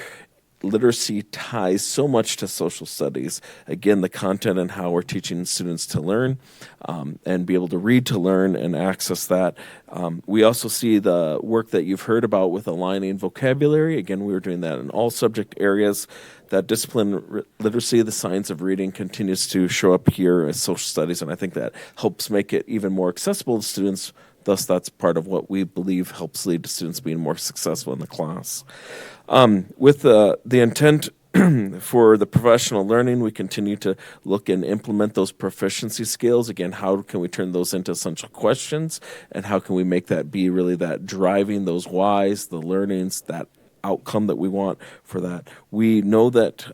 literacy ties so much to social studies. Again, the content and how we're teaching students to learn and be able to read to learn and access that. We also see the work that you've heard about with aligning vocabulary. Again, we were doing that in all subject areas. That discipline literacy, the science of reading, continues to show up here as social studies, and I think that helps make it even more accessible to students. Thus, that's part of what we believe helps lead to students being more successful in the class. With the intent for the professional learning, we continue to look and implement those proficiency skills. Again, how can we turn those into essential questions, and how can we make that be really that driving those whys, the learnings, that outcome that we want for that. We know that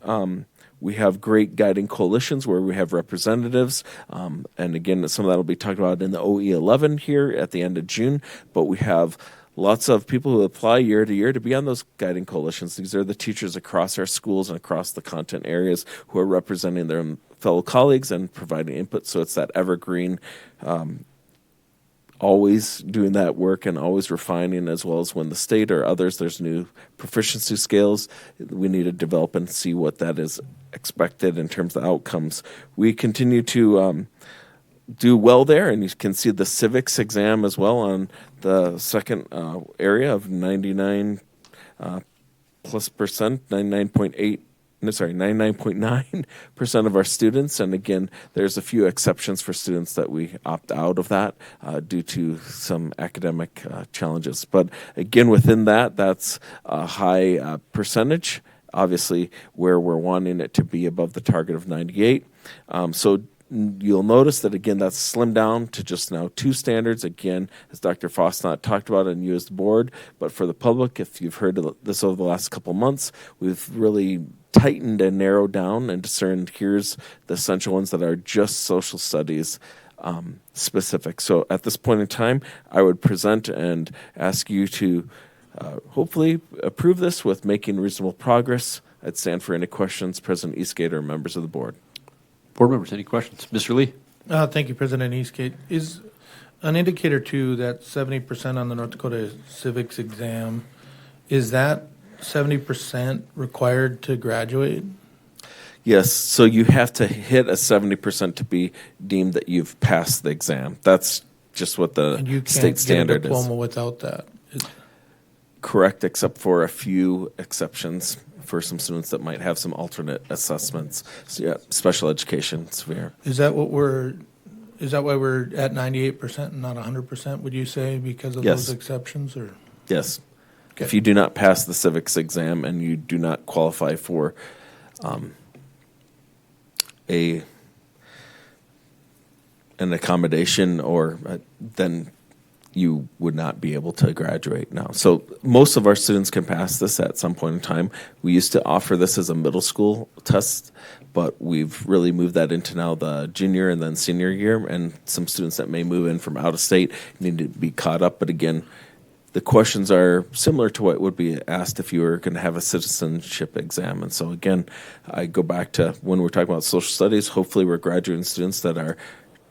we have great guiding coalitions where we have representatives, and again, some of that will be talked about in the OE11 here at the end of June, but we have lots of people who apply year to year to be on those guiding coalitions. These are the teachers across our schools and across the content areas who are representing their fellow colleagues and providing input, so it's that evergreen always doing that work and always refining, as well as when the state or others, there's new proficiency scales, we need to develop and see what that is expected in terms of outcomes. We continue to do well there, and you can see the civics exam as well on the second area of 99 plus percent, 99.9% of our students. And again, there's a few exceptions for students that we opt out of that due to some academic challenges. But again, within that, that's a high percentage, obviously, where we're wanting it to be above the target of 98. So You'll notice that, again, that's slimmed down to just now 2 standards, again, as Dr. Fosnot talked about and you as the board. But for the public, if you've heard of this over the last couple months, we've really tightened and narrowed down and discerned here's the essential ones that are just social studies specific. So at this point in time, I would present and ask you to hopefully approve this with making reasonable progress. I'd stand for any questions, President Eastgate or members of the board. Board members, any questions? Mr. Lee? Thank you, President Eastgate. Is an indicator too that 70% on the North Dakota civics exam, is that 70% required to graduate? Yes, so you have to hit a 70% to be deemed that you've passed the exam. That's just what the And you can't state get a standard diploma is. without that? Correct, except for a few exceptions for some students that might have some alternate assessments. So yeah, special education, severe. Is that why we're at 98% and not 100%, would you say, because of Yes. those exceptions, or? Yes. Okay. If you do not pass the civics exam and you do not qualify for an accommodation, or then you would not be able to graduate now. So most of our students can pass this at some point in time. We used to offer this as a middle school test, but we've really moved that into now the junior and then senior year, and some students that may move in from out of state need to be caught up. But again, the questions are similar to what would be asked if you were going to have a citizenship exam. And so again, I go back to when we're talking about social studies, hopefully we're graduating students that are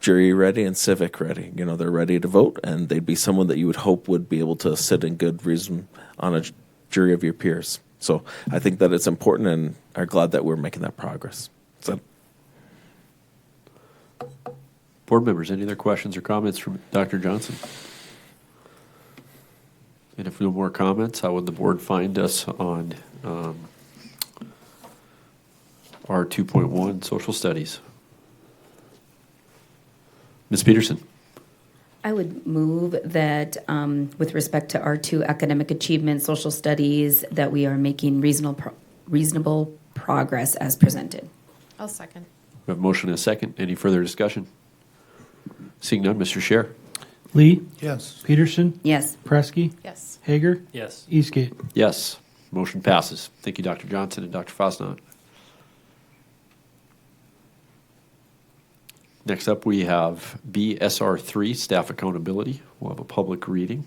jury ready and civic ready. You know, they're ready to vote, and they'd be someone that you would hope would be able to sit in good reason on a jury of your peers. So I think that it's important, and are glad that we're making that progress. So, Board members, any other questions or comments from Dr. Johnson? And if no more comments, how would the board find us on our 2.1 social studies? Ms. Peterson? I would move that with respect to R2 academic achievement, social studies, that we are making reasonable progress as presented. I'll second. We have a motion and a second. Any further discussion? Seeing none, Mr. Scher? Lee, Yes. Peterson, Yes. Presky, Yes. Hager, Yes. Eastgate. Yes. Motion passes. Thank you, Dr. Johnson and Dr. Fosnot. Next up, we have BSR3, staff accountability. We'll have a public reading,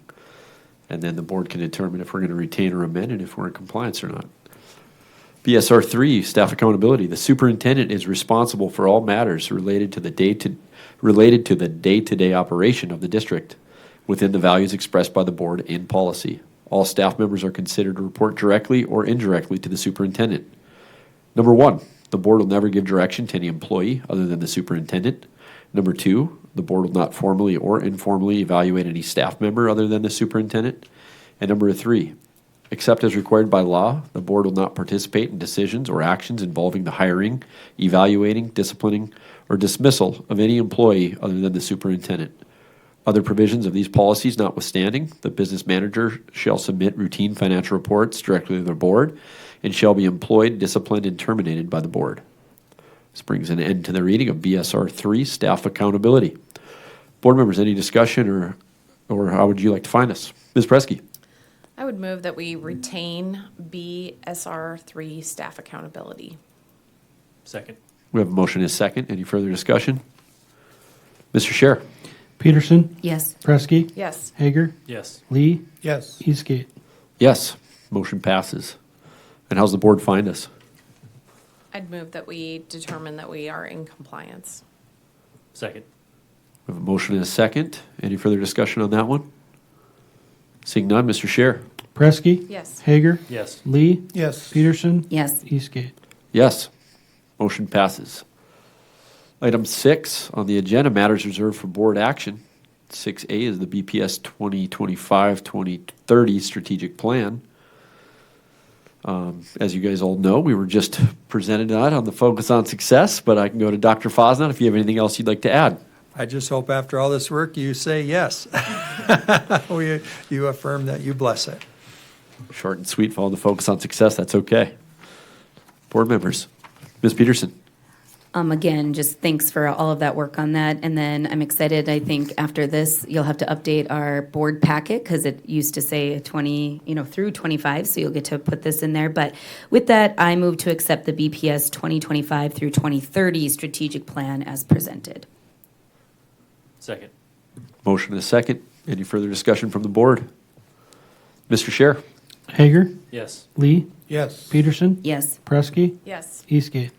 and then the board can determine if we're going to retain or amend and if we're in compliance or not. BSR3, staff accountability. The superintendent is responsible for all matters related to the day-to-day operation of the district within the values expressed by the board in policy. All staff members are considered to report directly or indirectly to the superintendent. Number 1, the board will never give direction to any employee other than the superintendent. Number 2, the board will not formally or informally evaluate any staff member other than the superintendent. And number 3, except as required by law, the board will not participate in decisions or actions involving the hiring, evaluating, disciplining, or dismissal of any employee other than the superintendent. Other provisions of these policies notwithstanding, the business manager shall submit routine financial reports directly to the board and shall be employed, disciplined, and terminated by the board. This brings an end to the reading of BSR 3, staff accountability. Board members, any discussion or how would you like to find us? Ms. Presky? I would move that we retain BSR 3, staff accountability. Second. We have a motion and a second. Any further discussion? Mr. Scher? Peterson, Yes. Presky, Yes. Hager, Yes. Lee, Yes. Eastgate. Yes. Motion passes. And how's the board find us? I'd move that we determine that we are in compliance. Second. We have a motion and a second. Any further discussion on that one? Seeing none, Mr. Scher? Presky, Yes. Hager, Yes. Lee, Yes. Peterson, Yes. Eastgate. Yes. Motion passes. Item 6 on the agenda, matters reserved for board action. 6A is the BPS 2025-2030 strategic plan. As you guys all know, we were just presented that on the focus on success, but I can go to Dr. Fosnot if you have anything else you'd like to add. I just hope after all this work, you say yes. You affirm that you bless it. Short and sweet, follow the focus on success. That's okay. Board members. Ms. Peterson. Again, just thanks for all of that work on that. And then I'm excited, I think after this, you'll have to update our board packet because it used to say 20, through 25, so you'll get to put this in there. But with that, I move to accept the BPS 2025 through 2030 strategic plan as presented. Second. Motion and a second. Any further discussion from the board? Mr. Chair? Hager, Yes. Lee, Yes. Peterson, Yes. Presky, Yes. Eastgate.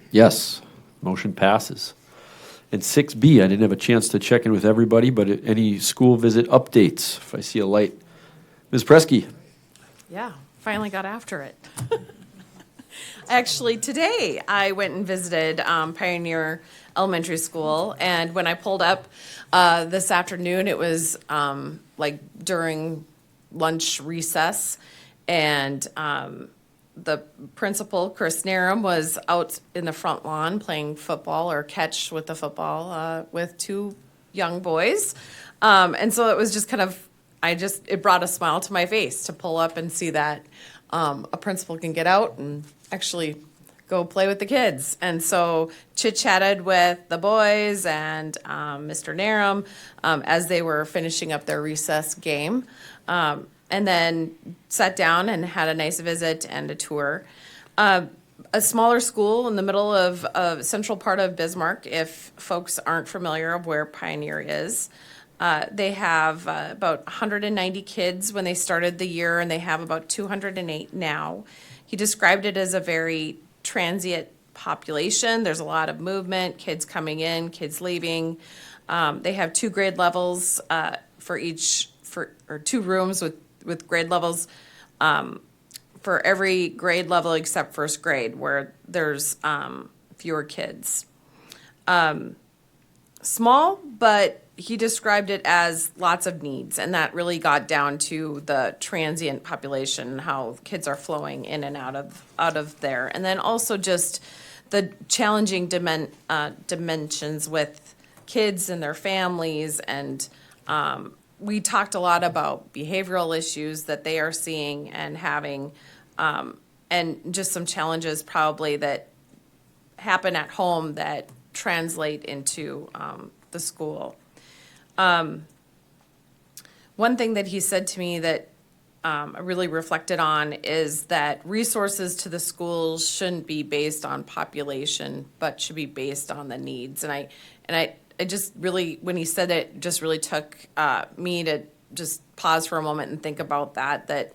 Yes. Motion passes. And 6B, I didn't have a chance to check in with everybody, but any school visit updates? If I see a light. Ms. Presky? Yeah, finally got after it. Actually, today I went and visited Pioneer Elementary School, and when I pulled up this afternoon, it was like during lunch recess, and the principal, Chris Narum, was out in the front lawn playing football or catch with the football with two young boys. And so it was just kind of, it brought a smile to my face to pull up and see that a principal can get out and actually go play with the kids. And so chit-chatted with the boys and Mr. Narum as they were finishing up their recess game. And then sat down and had a nice visit and a tour. A smaller school in the middle of a central part of Bismarck, if folks aren't familiar of where Pioneer is. They have about 190 kids when they started the year, and they have about 208 now. He described it as a very transient population. There's a lot of movement, kids coming in, kids leaving. They have 2 grade levels or 2 rooms with grade levels for every grade level except first grade, where there's fewer kids. Small, but he described it as lots of needs, and that really got down to the transient population, how kids are flowing in and out of there. And then also just the challenging dimensions with kids and their families, and we talked a lot about behavioral issues that they are seeing and having, and just some challenges probably that happen at home that translate into the school. One thing that he said to me that I really reflected on is that resources to the schools shouldn't be based on population, but should be based on the needs. And I just really, when he said it, just really took me to just pause for a moment and think about that,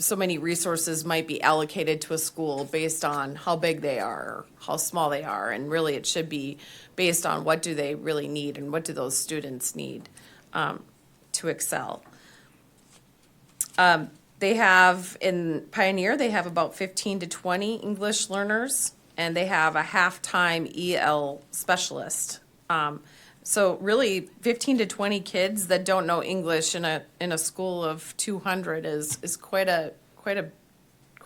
so many resources might be allocated to a school based on how big they are, or how small they are, and really it should be based on what do they really need and what do those students need to excel. They have, in Pioneer, they have about 15 to 20 English learners, and they have a half-time EL specialist. So really, 15 to 20 kids that don't know English in a school of 200 is quite a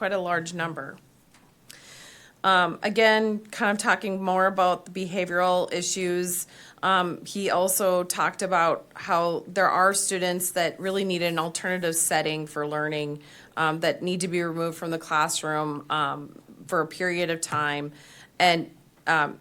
large number. Again, kind of talking more about the behavioral issues. He also talked about how there are students that really need an alternative setting for learning, that need to be removed from the classroom for a period of time. And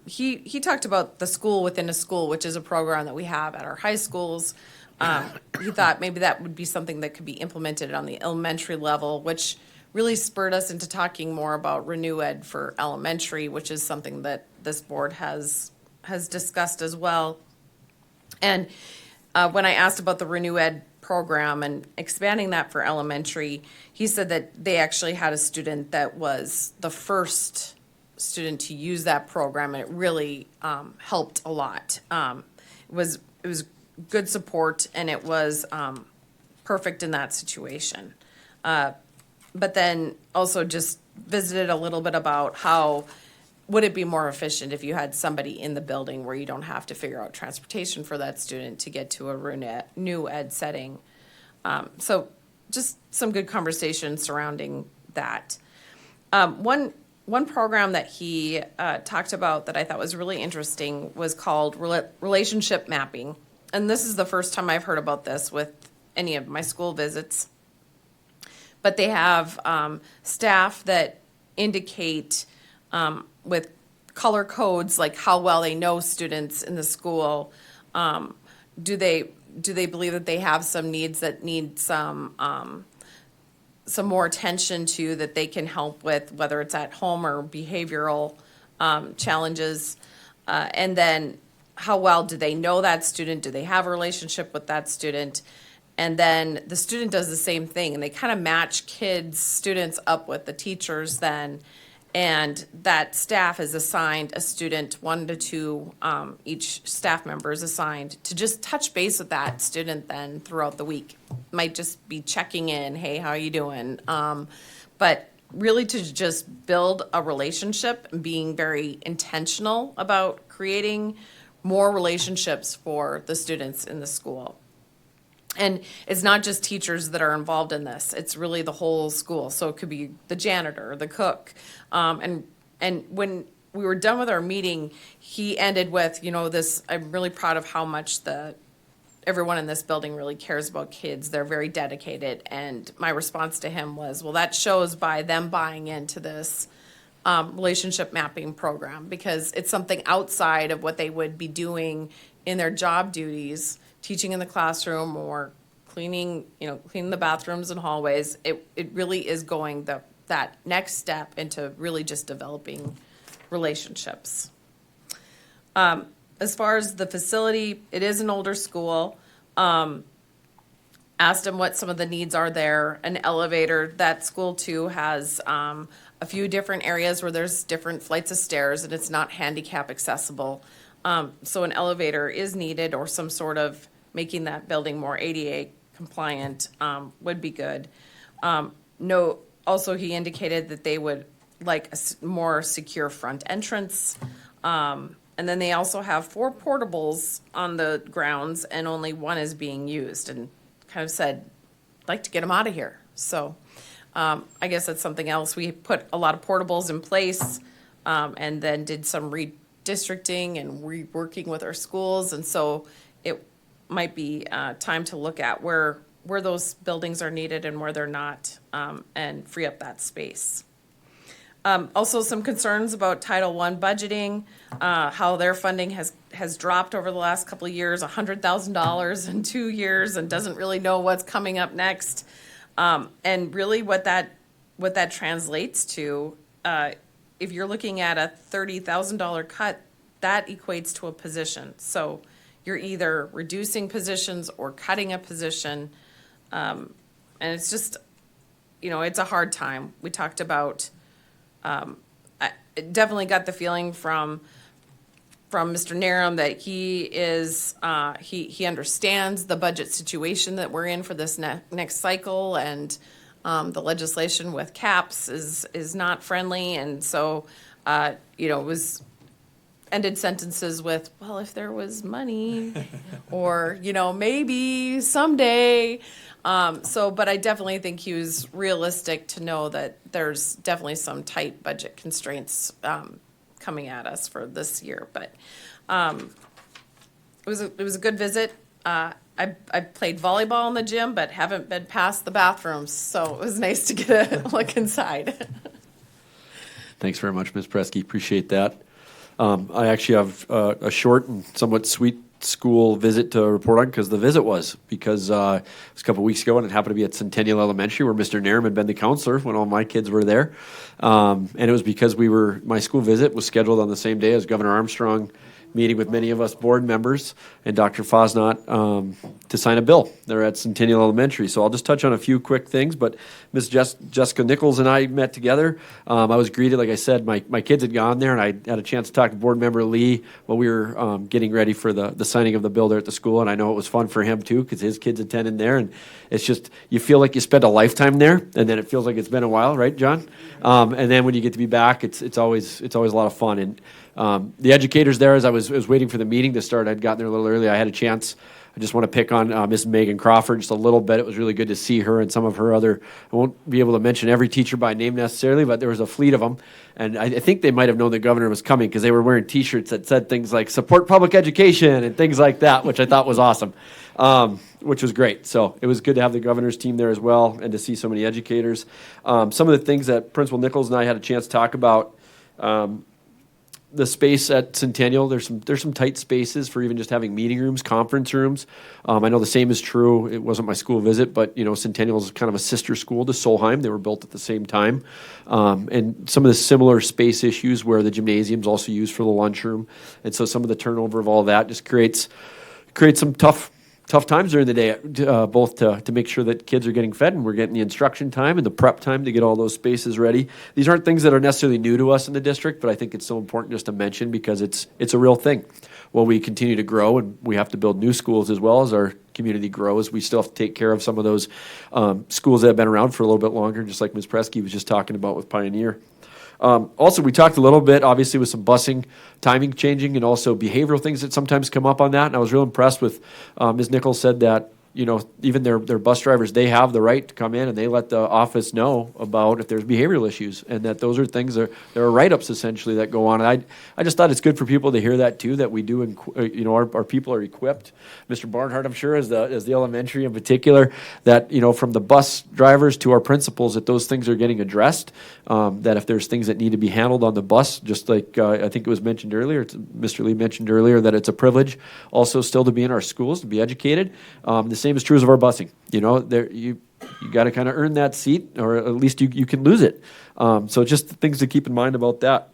he talked about the school within a school, which is a program that we have at our high schools. He thought maybe that would be something that could be implemented on the elementary level, which really spurred us into talking more about Renew Ed for elementary, which is something that this board has discussed as well. And when I asked about the Renew Ed program and expanding that for elementary, he said that they actually had a student that was the first student to use that program, and it really helped a lot. It was good support, and it was perfect in that situation. But then also just visited a little bit about how would it be more efficient if you had somebody in the building where you don't have to figure out transportation for that student to get to a Renew Ed setting. So just some good conversation surrounding that. One program that he talked about that I thought was really interesting was called relationship mapping. And this is the first time I've heard about this with any of my school visits. But they have staff that indicate with color codes, like how well they know students in the school. Do they believe that they have some needs that need some more attention to, that they can help with, whether it's at home or behavioral challenges? And then how well do they know that student? Do they have a relationship with that student? And then the student does the same thing, and they kind of match students up with the teachers then. And that staff is assigned a student, 1 to 2, each staff member is assigned to just touch base with that student then throughout the week. Might just be checking in, hey, how are you doing? But really to just build a relationship and being very intentional about creating more relationships for the students in the school. And it's not just teachers that are involved in this, it's really the whole school. So it could be the janitor, the cook. And when we were done with our meeting, he ended with, this, I'm really proud of how much everyone in this building really cares about kids. They're very dedicated. And my response to him was, well, that shows by them buying into this relationship mapping program, because it's something outside of what they would be doing in their job duties, teaching in the classroom or cleaning the bathrooms and hallways. It really is going that next step into really just developing relationships. As far as the facility, it is an older school. Asked him what some of the needs are there. An elevator, that school too has a few different areas where there's different flights of stairs and it's not handicap accessible. So an elevator is needed, or some sort of making that building more ADA compliant would be good. Also he indicated that they would like a more secure front entrance. And then they also have 4 portables on the grounds and only 1 is being used, and kind of said, I'd like to get them out of here. So I guess that's something else. We put a lot of portables in place and then did some redistricting and reworking with our schools. And so it might be time to look at where those buildings are needed and where they're not, and free up that space. Also some concerns about Title I budgeting, how their funding has dropped over the last couple of years, $100,000 in 2 years, and doesn't really know what's coming up next. And really what that translates to, if you're looking at a $30,000 cut, that equates to a position. So you're either reducing positions or cutting a position. And it's just, it's a hard time. We talked about, I definitely got the feeling from Mr. Narum that he is, he understands the budget situation that we're in for this next cycle, and the legislation with caps is not friendly, and so, it was ended sentences with, well, if there was money, or, maybe someday. But I definitely think he was realistic to know that there's definitely some tight budget constraints coming at us for this year. But it was a good visit. I played volleyball in the gym, but haven't been past the bathrooms, so it was nice to get a look inside. Thanks very much, Ms. Presky. Appreciate that. I actually have a short and somewhat sweet school visit to report on, because it was a couple of weeks ago, and it happened to be at Centennial Elementary, where Mr. Narum had been the counselor when all my kids were there. And it was because my school visit was scheduled on the same day as Governor Armstrong meeting with many of us board members and Dr. Fosnot to sign a bill there at Centennial Elementary. So I'll just touch on a few quick things, but Ms. Jessica Nichols and I met together. I was greeted, like I said, my kids had gone there, and I had a chance to talk to board member Lee while we were getting ready for the signing of the bill there at the school, and I know it was fun for him too, because his kids attended there, and it's just, you feel like you spent a lifetime there, and then it feels like it's been a while, right, John? And then when you get to be back, it's always a lot of fun. And the educators there, as I was waiting for the meeting to start, I'd gotten there a little early. I had a chance. I just want to pick on Miss Megan Crawford just a little bit. It was really good to see her and some of her other, I won't be able to mention every teacher by name necessarily, but there was a fleet of them. And I think they might have known the governor was coming, because they were wearing T-shirts that said things like support public education and things like that, which I thought was awesome, which was great. So it was good to have the governor's team there as well, and to see so many educators. Some of the things that Principal Nichols and I had a chance to talk about, the space at Centennial, there's some tight spaces for even just having meeting rooms, conference rooms. I know the same is true. It wasn't my school visit, but Centennial is kind of a sister school to Solheim. They were built at the same time, and some of the similar space issues where the gymnasium's also used for the lunchroom, and so some of the turnover of all that just creates some tough times during the day, both to make sure that kids are getting fed and we're getting the instruction time and the prep time to get all those spaces ready. These aren't things that are necessarily new to us in the district, but I think it's so important just to mention because it's a real thing. While we continue to grow and we have to build new schools as well as our community grows, we still have to take care of some of those schools that have been around for a little bit longer, just like Ms. Presky was just talking about with Pioneer. Also, we talked a little bit, obviously, with some busing, timing changing, and also behavioral things that sometimes come up on that. And I was real impressed with Ms. Nichols said that, even their bus drivers, they have the right to come in and they let the office know about if there's behavioral issues, and that those are things there are write-ups essentially that go on. And I just thought it's good for people to hear that too, that we do, our people are equipped. Mr. Barnhart, I'm sure, as the elementary in particular, that, from the bus drivers to our principals, that those things are getting addressed, that if there's things that need to be handled on the bus, just like I think it was mentioned earlier, Mr. Lee mentioned earlier, that it's a privilege also still to be in our schools, to be educated. The same is true of our busing. You got to kind of earn that seat, or at least you can lose it. So just things to keep in mind about that.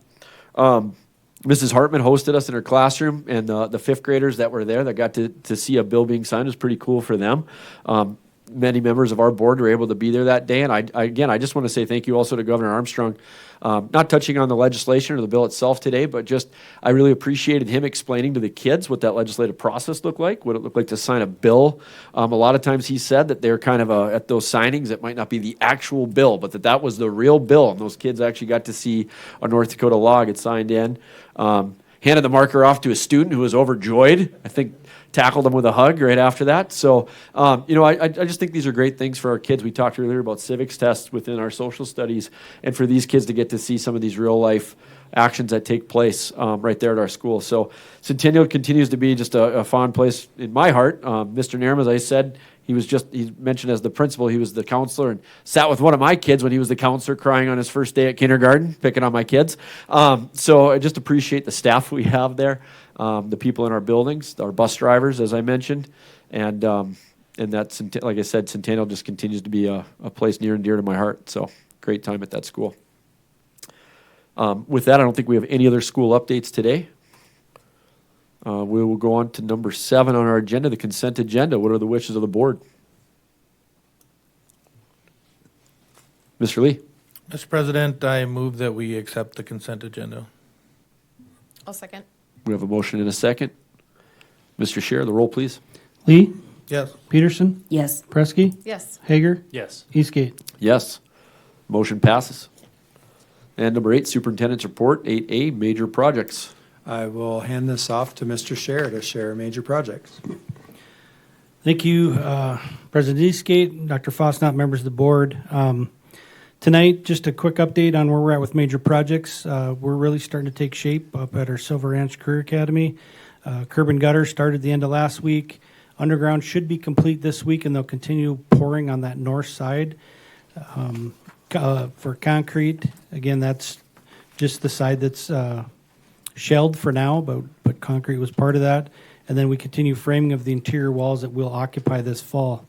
Mrs. Hartman hosted us in her classroom, and the fifth graders that were there that got to see a bill being signed was pretty cool for them. Many members of our board were able to be there that day, and I just want to say thank you also to Governor Armstrong. Not touching on the legislation or the bill itself today, but just I really appreciated him explaining to the kids what that legislative process looked like, what it looked like to sign a bill. A lot of times he said that they're kind of at those signings, it might not be the actual bill, but that was the real bill, and those kids actually got to see a North Dakota law get signed in. Handed the marker off to a student who was overjoyed. I think tackled him with a hug right after that. So, I just think these are great things for our kids. We talked earlier about civics tests within our social studies, and for these kids to get to see some of these real life actions that take place right there at our school. So Centennial continues to be just a fond place in my heart. Mr. Nairn, as I said, he mentioned as the principal, he was the counselor and sat with one of my kids when he was the counselor crying on his first day at kindergarten, picking on my kids. So I just appreciate the staff we have there, the people in our buildings, our bus drivers, as I mentioned, and that's, like I said, Centennial just continues to be a place near and dear to my heart. So great time at that school. With that, I don't think we have any other school updates today. We will go on to number 7 on our agenda, the consent agenda. What are the wishes of the board? Mr. Lee? Mr. President, I move that we accept the consent agenda. I'll second. We have a motion and a second. Mr. Scher, the roll, please. Lee, Yes. Peterson, Yes. Presky, Yes. Hager, Yes. Eastgate. Yes. Motion passes. And number 8, superintendent's report, 8A, major projects. I will hand this off to Mr. Scher to share major projects. Thank you, President Eastgate, Dr. Fosnot, members of the board. Tonight, just a quick update on where we're at with major projects. We're really starting to take shape up at our Silver Ranch Career Academy. Curb and gutter started the end of last week. Underground should be complete this week, and they'll continue pouring on that north side. For concrete, again, that's just the side that's shelled for now, but concrete was part of that. And then we continue framing of the interior walls that will occupy this fall.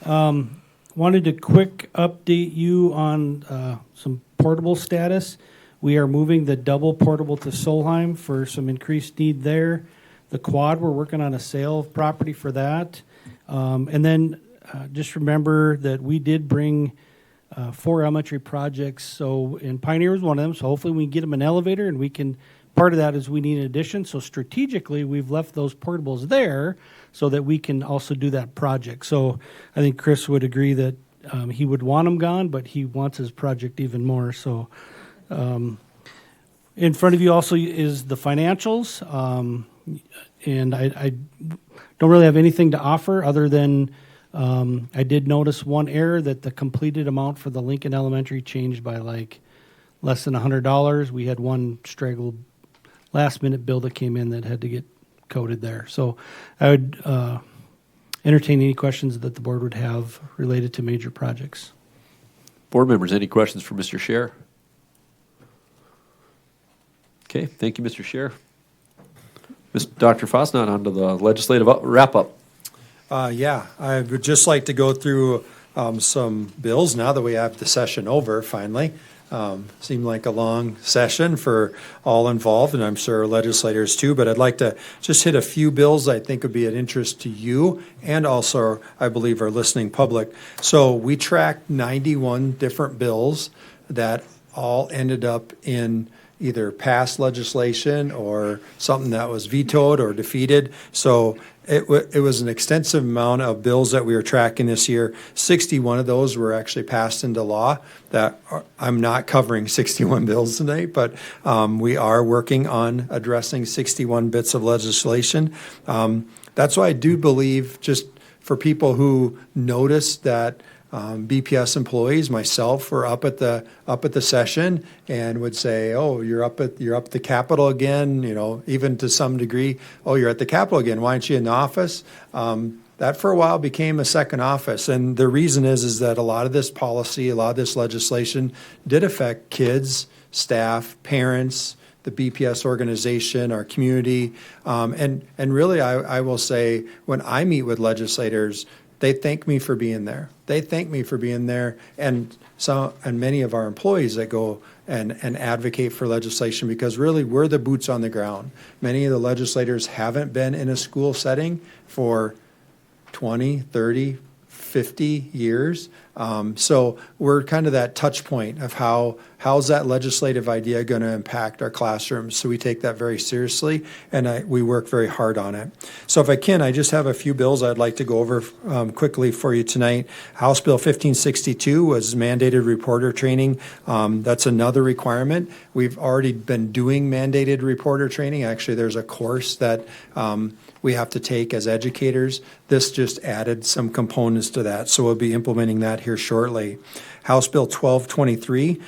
Wanted to quick update you on some portable status. We are moving the double portable to Solheim for some increased need there. The quad, we're working on a sale of property for that. And then just remember that we did bring 4 elementary projects. So, and Pioneer was one of them. So hopefully we can get them an elevator, and we can, part of that is we need an addition. So strategically, we've left those portables there so that we can also do that project. So I think Chris would agree that he would want them gone, but he wants his project even more. So in front of you also is the financials. And I don't really have anything to offer other than I did notice one error, that the completed amount for the Lincoln Elementary changed by like less than $100. We had one straggled last minute bill that came in that had to get coded there. So I would entertain any questions that the board would have related to major projects. Board members, any questions for Mr. Scher? Okay, thank you, Mr. Chair. Dr. Fosnot, on to the legislative wrap-up. Yeah, I would just like to go through some bills now that we have the session over finally. Seemed like a long session for all involved, and I'm sure legislators too, but I'd like to just hit a few bills I think would be of interest to you and also, I believe, our listening public. So we tracked 91 different bills that all ended up in either passed legislation or something that was vetoed or defeated. So it was an extensive amount of bills that we were tracking this year. 61 of those were actually passed into law. I'm not covering 61 bills tonight, but we are working on addressing 61 bits of legislation. That's why I do believe, just for people who noticed that BPS employees, myself, were up at the session and would say, "Oh, you're up at the Capitol again." You know, even to some degree, "Oh, you're at the Capitol again. Why aren't you in the office?" That for a while became a second office, and the reason is that a lot of this policy, a lot of this legislation, did affect kids, staff, parents, the BPS organization, our community, and really, I will say, when I meet with legislators, they thank me for being there. They thank me for being there, and many of our employees that go and advocate for legislation, because really we're the boots on the ground. Many of the legislators haven't been in a school setting for 20, 30, 50 years. So we're kind of that touch point of how's that legislative idea going to impact our classrooms. So we take that very seriously, and we work very hard on it. So if I can, I just have a few bills I'd like to go over quickly for you tonight. House Bill 1562 was mandated reporter training. That's another requirement. We've already been doing mandated reporter training. Actually, there's a course that we have to take as educators. This just added some components to that, so we'll be implementing that here shortly. House Bill 1223,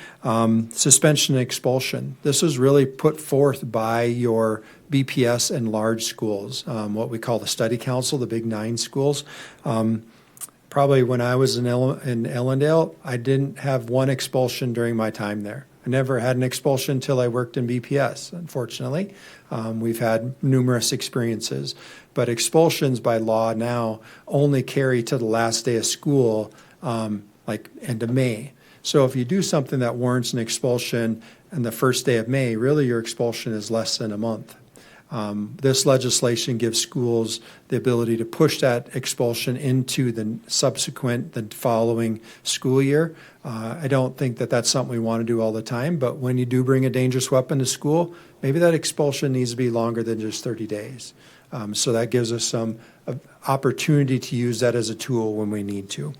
suspension and expulsion. This was really put forth by your BPS and large schools, what we call the study council, the big 9 schools. Probably when I was in Ellendale, I didn't have one expulsion during my time there. I never had an expulsion until I worked in BPS, unfortunately. We've had numerous experiences, but expulsions by law now only carry to the last day of school, like end of May. So if you do something that warrants an expulsion on the first day of May, really your expulsion is less than a month. This legislation gives schools the ability to push that expulsion into the following school year. I don't think that that's something we want to do all the time, but when you do bring a dangerous weapon to school, maybe that expulsion needs to be longer than just 30 days. So that gives us some opportunity to use that as a tool when we need to.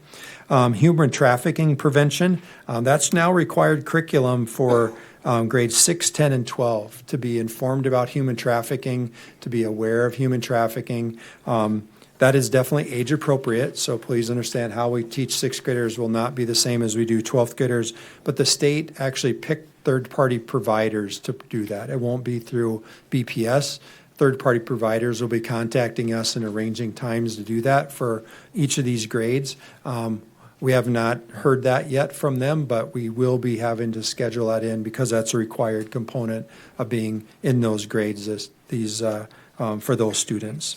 Human trafficking prevention, that's now required curriculum for grades 6, 10, and 12 to be informed about human trafficking, to be aware of human trafficking. That is definitely age appropriate, so please understand how we teach 6th graders will not be the same as we do 12th graders, but the state actually picked third-party providers to do that. It won't be through BPS. Third-party providers will be contacting us and arranging times to do that for each of these grades. We have not heard that yet from them, but we will be having to schedule that in because that's a required component of being in those grades for those students.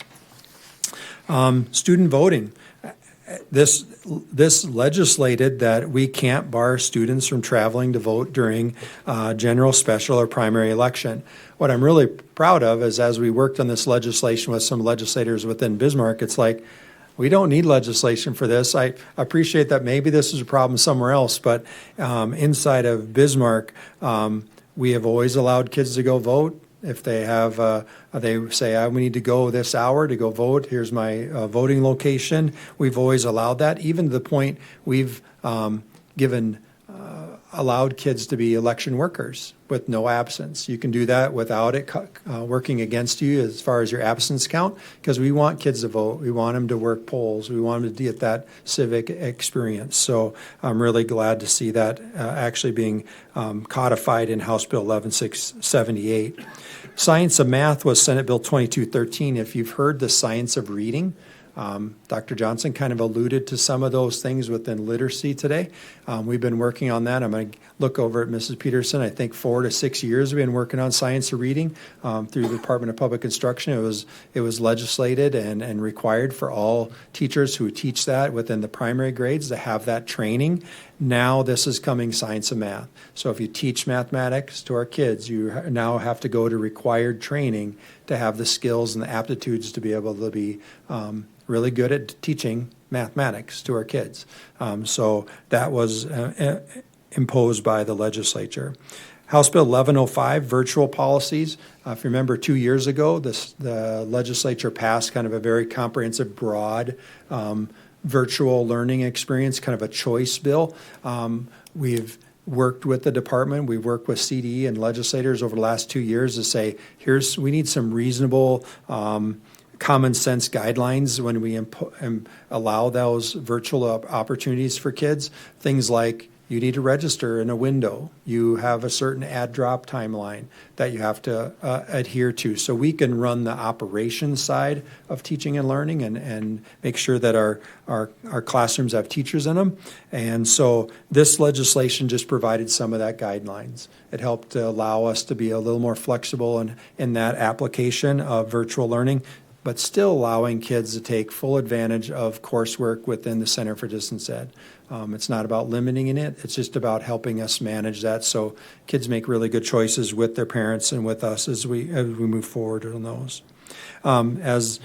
Student voting. This legislated that we can't bar students from traveling to vote during general, special, or primary election. What I'm really proud of is as we worked on this legislation with some legislators within Bismarck, it's like, we don't need legislation for this. I appreciate that maybe this is a problem somewhere else, but inside of Bismarck, we have always allowed kids to go vote. If they have, they say, we need to go this hour to go vote. Here's my voting location. We've always allowed that, even to the point we've allowed kids to be election workers with no absence. You can do that without it working against you as far as your absence count, because we want kids to vote. We want them to work polls. We want them to get that civic experience. So I'm really glad to see that actually being codified in House Bill 11678. Science of Math was Senate Bill 2213. If you've heard the science of reading, Dr. Johnson kind of alluded to some of those things within literacy today. We've been working on that. I'm going to look over at Mrs. Peterson, I think 4 to 6 years we've been working on science of reading through the Department of Public Instruction. It was legislated and required for all teachers who teach that within the primary grades to have that training. Now this is coming science and math. So if you teach mathematics to our kids, you now have to go to required training to have the skills and the aptitudes to be able to be really good at teaching mathematics to our kids. So that was imposed by the legislature. House Bill 1105, virtual policies. If you remember 2 years ago, the legislature passed kind of a very comprehensive, broad virtual learning experience, kind of a choice bill. We've worked with the department, we've worked with CDE and legislators over the last 2 years to say, we need some reasonable common sense guidelines when we allow those virtual opportunities for kids. Things like you need to register in a window. You have a certain add drop timeline that you have to adhere to. So we can run the operations side of teaching and learning and make sure that our classrooms have teachers in them. And so this legislation just provided some of that guidelines. It helped allow us to be a little more flexible in that application of virtual learning, but still allowing kids to take full advantage of coursework within the Center for Distance Ed. It's not about limiting it, it's just about helping us manage that so kids make really good choices with their parents and with us as we move forward on those. As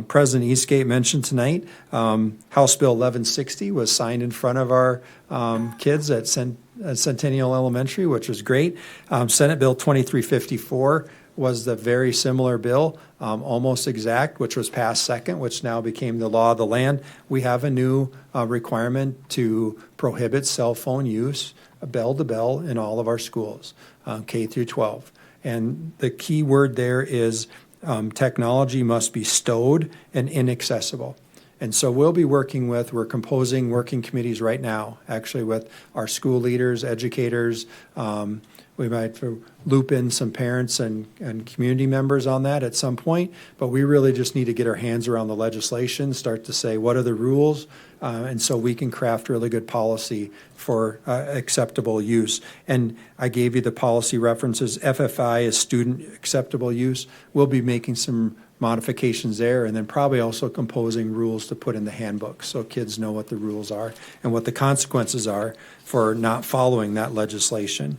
President Eastgate mentioned tonight, House Bill 1160 was signed in front of our kids at Centennial Elementary, which was great. Senate Bill 2354 was the very similar bill, almost exact, which was passed second, which now became the law of the land. We have a new requirement to prohibit cell phone use, bell to bell, in all of our schools, K through 12. And the key word there is technology must be stowed and inaccessible. And so we're composing working committees right now, actually with our school leaders, educators. We might loop in some parents and community members on that at some point, but we really just need to get our hands around the legislation, start to say what are the rules, and so we can craft really good policy for acceptable use. And I gave you the policy references. FFI is student acceptable use. We'll be making some modifications there, and then probably also composing rules to put in the handbook so kids know what the rules are and what the consequences are for not following that legislation.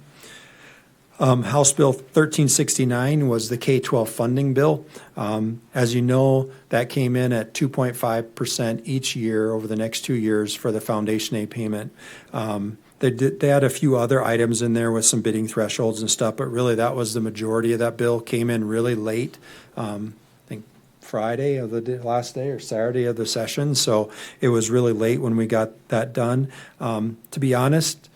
House Bill 1369 was the K-12 funding bill. As you know, that came in at 2.5% each year over the next 2 years for the foundation aid payment. They had a few other items in there with some bidding thresholds and stuff, but really that was the majority of that bill. Came in really late. I think Friday of the last day or Saturday of the session, so it was really late when we got that done. To be honest,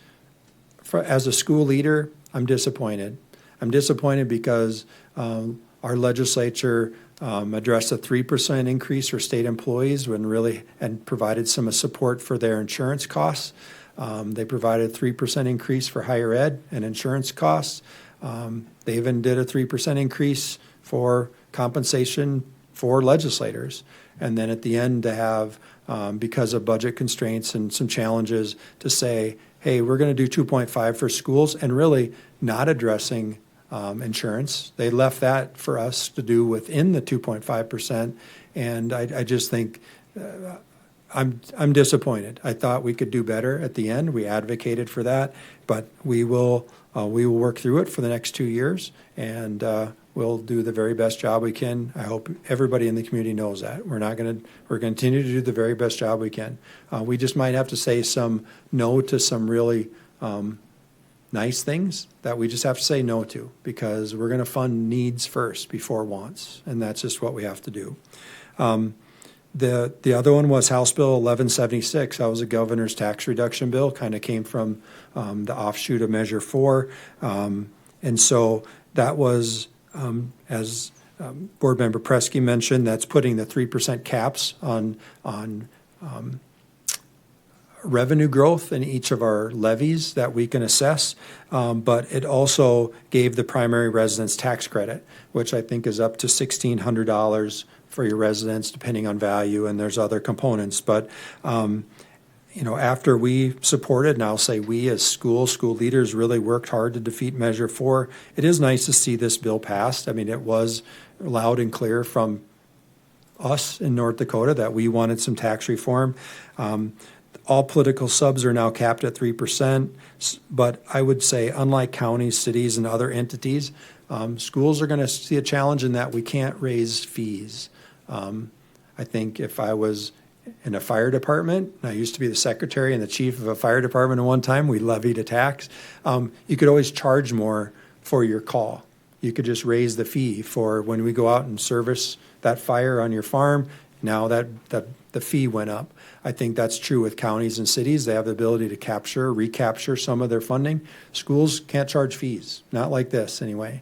as a school leader, I'm disappointed. I'm disappointed because our legislature addressed a 3% increase for state employees and provided some support for their insurance costs. They provided a 3% increase for higher ed and insurance costs. They even did a 3% increase for compensation for legislators. And then at the end to have, because of budget constraints and some challenges, to say, hey, we're going to do 2.5 for schools and really not addressing insurance. They left that for us to do within the 2.5%. And I just think I'm disappointed. I thought we could do better at the end. We advocated for that, but we will work through it for the next 2 years, and we'll do the very best job we can. I hope everybody in the community knows that. We're going to continue to do the very best job we can. We just might have to say some no to some really nice things that we just have to say no to, because we're going to fund needs first before wants, and that's just what we have to do. The other one was House Bill 1176. That was a governor's tax reduction bill, kind of came from the offshoot of Measure 4. And so that was, as Board Member Presky mentioned, that's putting the 3% caps on revenue growth in each of our levies that we can assess, but it also gave the primary residence tax credit, which I think is up to $1,600 for your residents, depending on value, and there's other components. But after we supported, and I'll say we as school leaders really worked hard to defeat Measure 4, it is nice to see this bill passed. I mean, it was loud and clear from us in North Dakota that we wanted some tax reform. All political subs are now capped at 3%, but I would say, unlike counties, cities, and other entities, schools are going to see a challenge in that we can't raise fees. I think if I was in a fire department, I used to be the secretary and the chief of a fire department at one time, we levied a tax. You could always charge more for your call. You could just raise the fee for when we go out and service that fire on your farm. Now that the fee went up. I think that's true with counties and cities. They have the ability to recapture some of their funding. Schools can't charge fees, not like this anyway.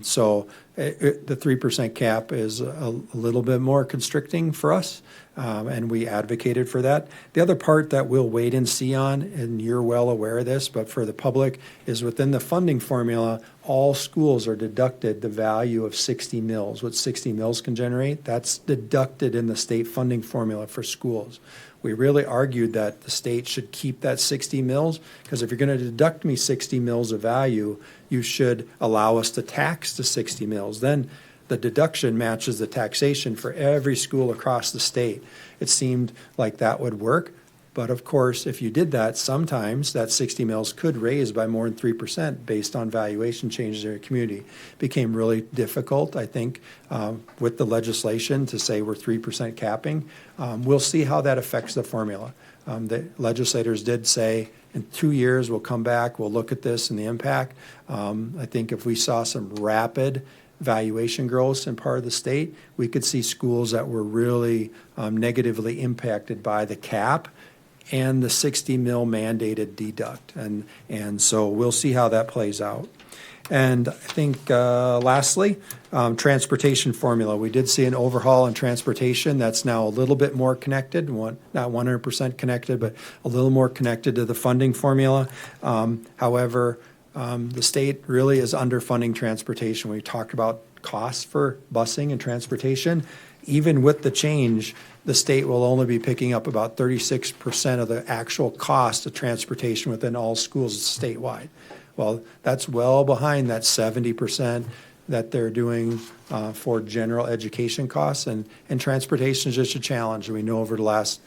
So the 3% cap is a little bit more constricting for us, and we advocated for that. The other part that we'll wait and see on, and you're well aware of this, but for the public, is within the funding formula, all schools are deducted the value of 60 mills. What 60 mills can generate, that's deducted in the state funding formula for schools. We really argued that the state should keep that 60 mills, because if you're going to deduct me 60 mills of value, you should allow us to tax the 60 mills. Then the deduction matches the taxation for every school across the state. It seemed like that would work. But of course, if you did that, sometimes that 60 mills could raise by more than 3% based on valuation changes in your community. It became really difficult, I think, with the legislation to say we're 3% capping. We'll see how that affects the formula. The legislators did say in 2 years we'll come back, we'll look at this and the impact. I think if we saw some rapid valuation growth in part of the state, we could see schools that were really negatively impacted by the cap and the 60 mil mandated deduct. And so we'll see how that plays out. And I think lastly, transportation formula. We did see an overhaul in transportation that's now a little bit more connected, not 100% connected, but a little more connected to the funding formula. However, the state really is underfunding transportation. We talked about costs for busing and transportation. Even with the change, the state will only be picking up about 36% of the actual cost of transportation within all schools statewide. Well, that's well behind that 70% that they're doing for general education costs. And transportation is just a challenge. And we know over the last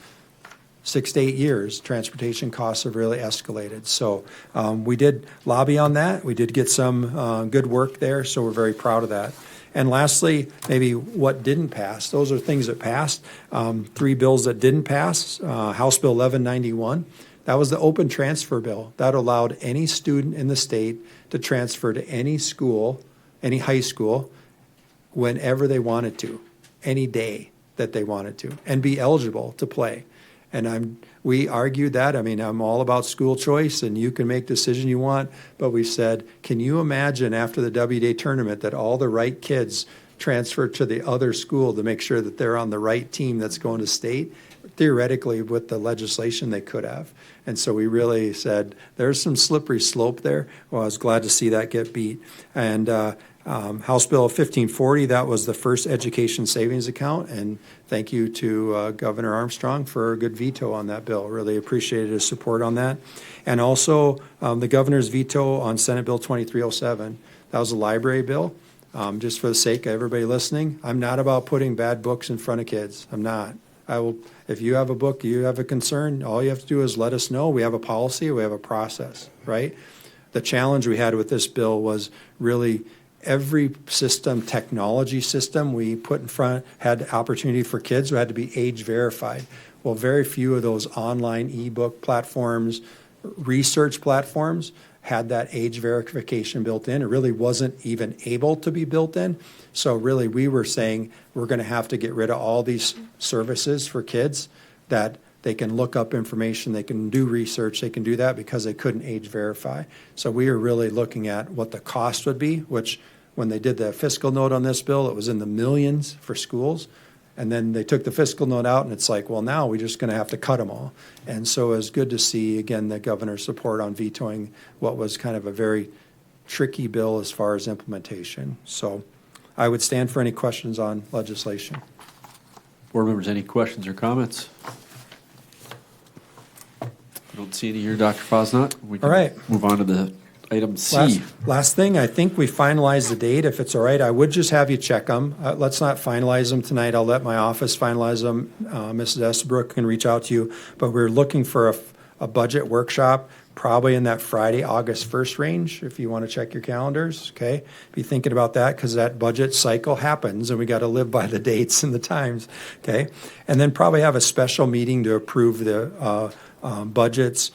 6 to 8 years, transportation costs have really escalated. So we did lobby on that. We did get some good work there, so we're very proud of that. And lastly, maybe what didn't pass. Those are things that passed. 3 bills that didn't pass. House Bill 1191. That was the open transfer bill. That allowed any student in the state to transfer to any school, any high school, whenever they wanted to, any day that they wanted to, and be eligible to play. And we argued that. I mean, I'm all about school choice, and you can make the decision you want. But we said, can you imagine after the W-Day tournament that all the right kids transfer to the other school to make sure that they're on the right team that's going to state? Theoretically, with the legislation, they could have. And so we really said, there's some slippery slope there. Well, I was glad to see that get beat. And House Bill 1540, that was the first education savings account. And thank you to Governor Armstrong for a good veto on that bill. Really appreciated his support on that. And also the governor's veto on Senate Bill 2307. That was a library bill. Just for the sake of everybody listening, I'm not about putting bad books in front of kids. I'm not. I will. If you have a book, you have a concern, all you have to do is let us know. We have a policy, we have a process, right? The challenge we had with this bill was really every system, technology system we put in front had opportunity for kids who had to be age verified. Well, very few of those online ebook platforms, research platforms had that age verification built in. It really wasn't even able to be built in. So really we were saying we're going to have to get rid of all these services for kids that they can look up information, they can do research, they can do that because they couldn't age verify. So we were really looking at what the cost would be, which when they did the fiscal note on this bill, it was in the millions for schools. And then they took the fiscal note out, and it's like, well, now we're just going to have to cut them all. And so it was good to see, again, the governor's support on vetoing what was kind of a very tricky bill as far as implementation. So I would stand for any questions on legislation. Board members, any questions or comments? I don't see any here, Dr. Fosnot. We can All right. move on to the item C. Last thing, I think we finalized the date. If it's all right, I would just have you check them. Let's not finalize them tonight. I'll let my office finalize them. Mrs. Estabrook can reach out to you. But we're looking for a budget workshop, probably in that Friday, August 1st range, if you want to check your calendars, okay? Be thinking about that because that budget cycle happens and we got to live by the dates and the times, okay? And then probably have a special meeting to approve the budgets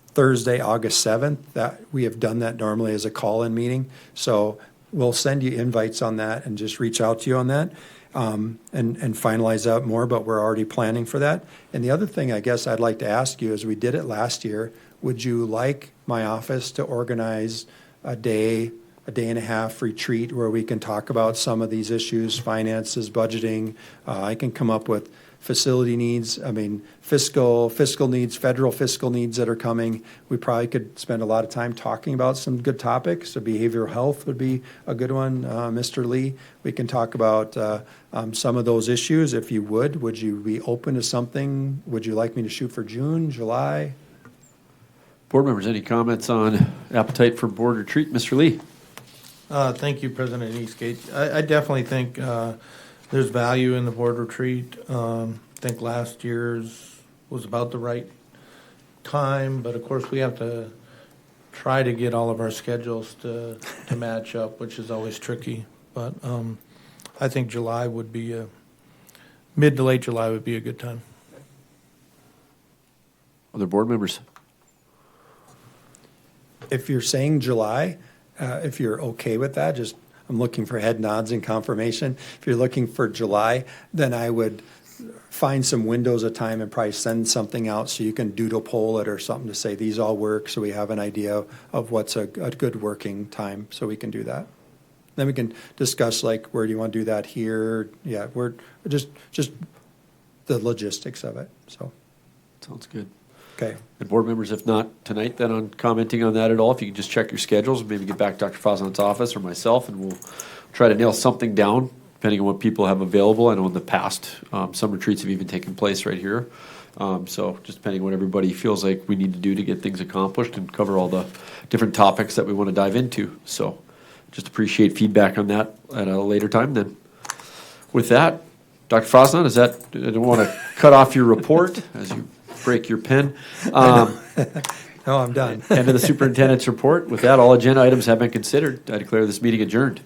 Thursday, August 7th. That we have done that normally as a call-in meeting. So we'll send you invites on that and just reach out to you on that and finalize out more, but we're already planning for that. And the other thing I guess I'd like to ask you is we did it last year. Would you like my office to organize a day and a half retreat where we can talk about some of these issues, finances, budgeting? I can come up with facility needs, fiscal needs, federal fiscal needs that are coming. We probably could spend a lot of time talking about some good topics. So behavioral health would be a good one, Mr. Lee. We can talk about some of those issues if you would. Would you be open to something? Would you like me to shoot for June, July? Board members, any comments on appetite for board retreat? Mr. Lee? Thank you, President Eastgate. I definitely think there's value in the board retreat. I think last year's was about the right time, but of course we have to try to get all of our schedules to match up, which is always tricky. But I think July would be mid to late July would be a good time. Other board members? If you're saying July, if you're okay with that, just I'm looking for head nods and confirmation. If you're looking for July, then I would find some windows of time and probably send something out so you can doodle poll it or something to say these all work so we have an idea of what's a good working time so we can do that. Then we can discuss like where do you want to do that here? Yeah, we're just the logistics of it. So Sounds good. okay. And board members, if not tonight, then on commenting on that at all, if you can just check your schedules, maybe get back to Dr. Fosnot's office or myself, and we'll try to nail something down, depending on what people have available. I know in the past, some retreats have even taken place right here. So just depending on what everybody feels like we need to do to get things accomplished and cover all the different topics that we want to dive into. So just appreciate feedback on that at a later time then. With that, Dr. Fosnot, I don't want to cut off your report as you break your pen. No, I'm done. End of the superintendent's report. With that, all agenda items have been considered. I declare this meeting adjourned.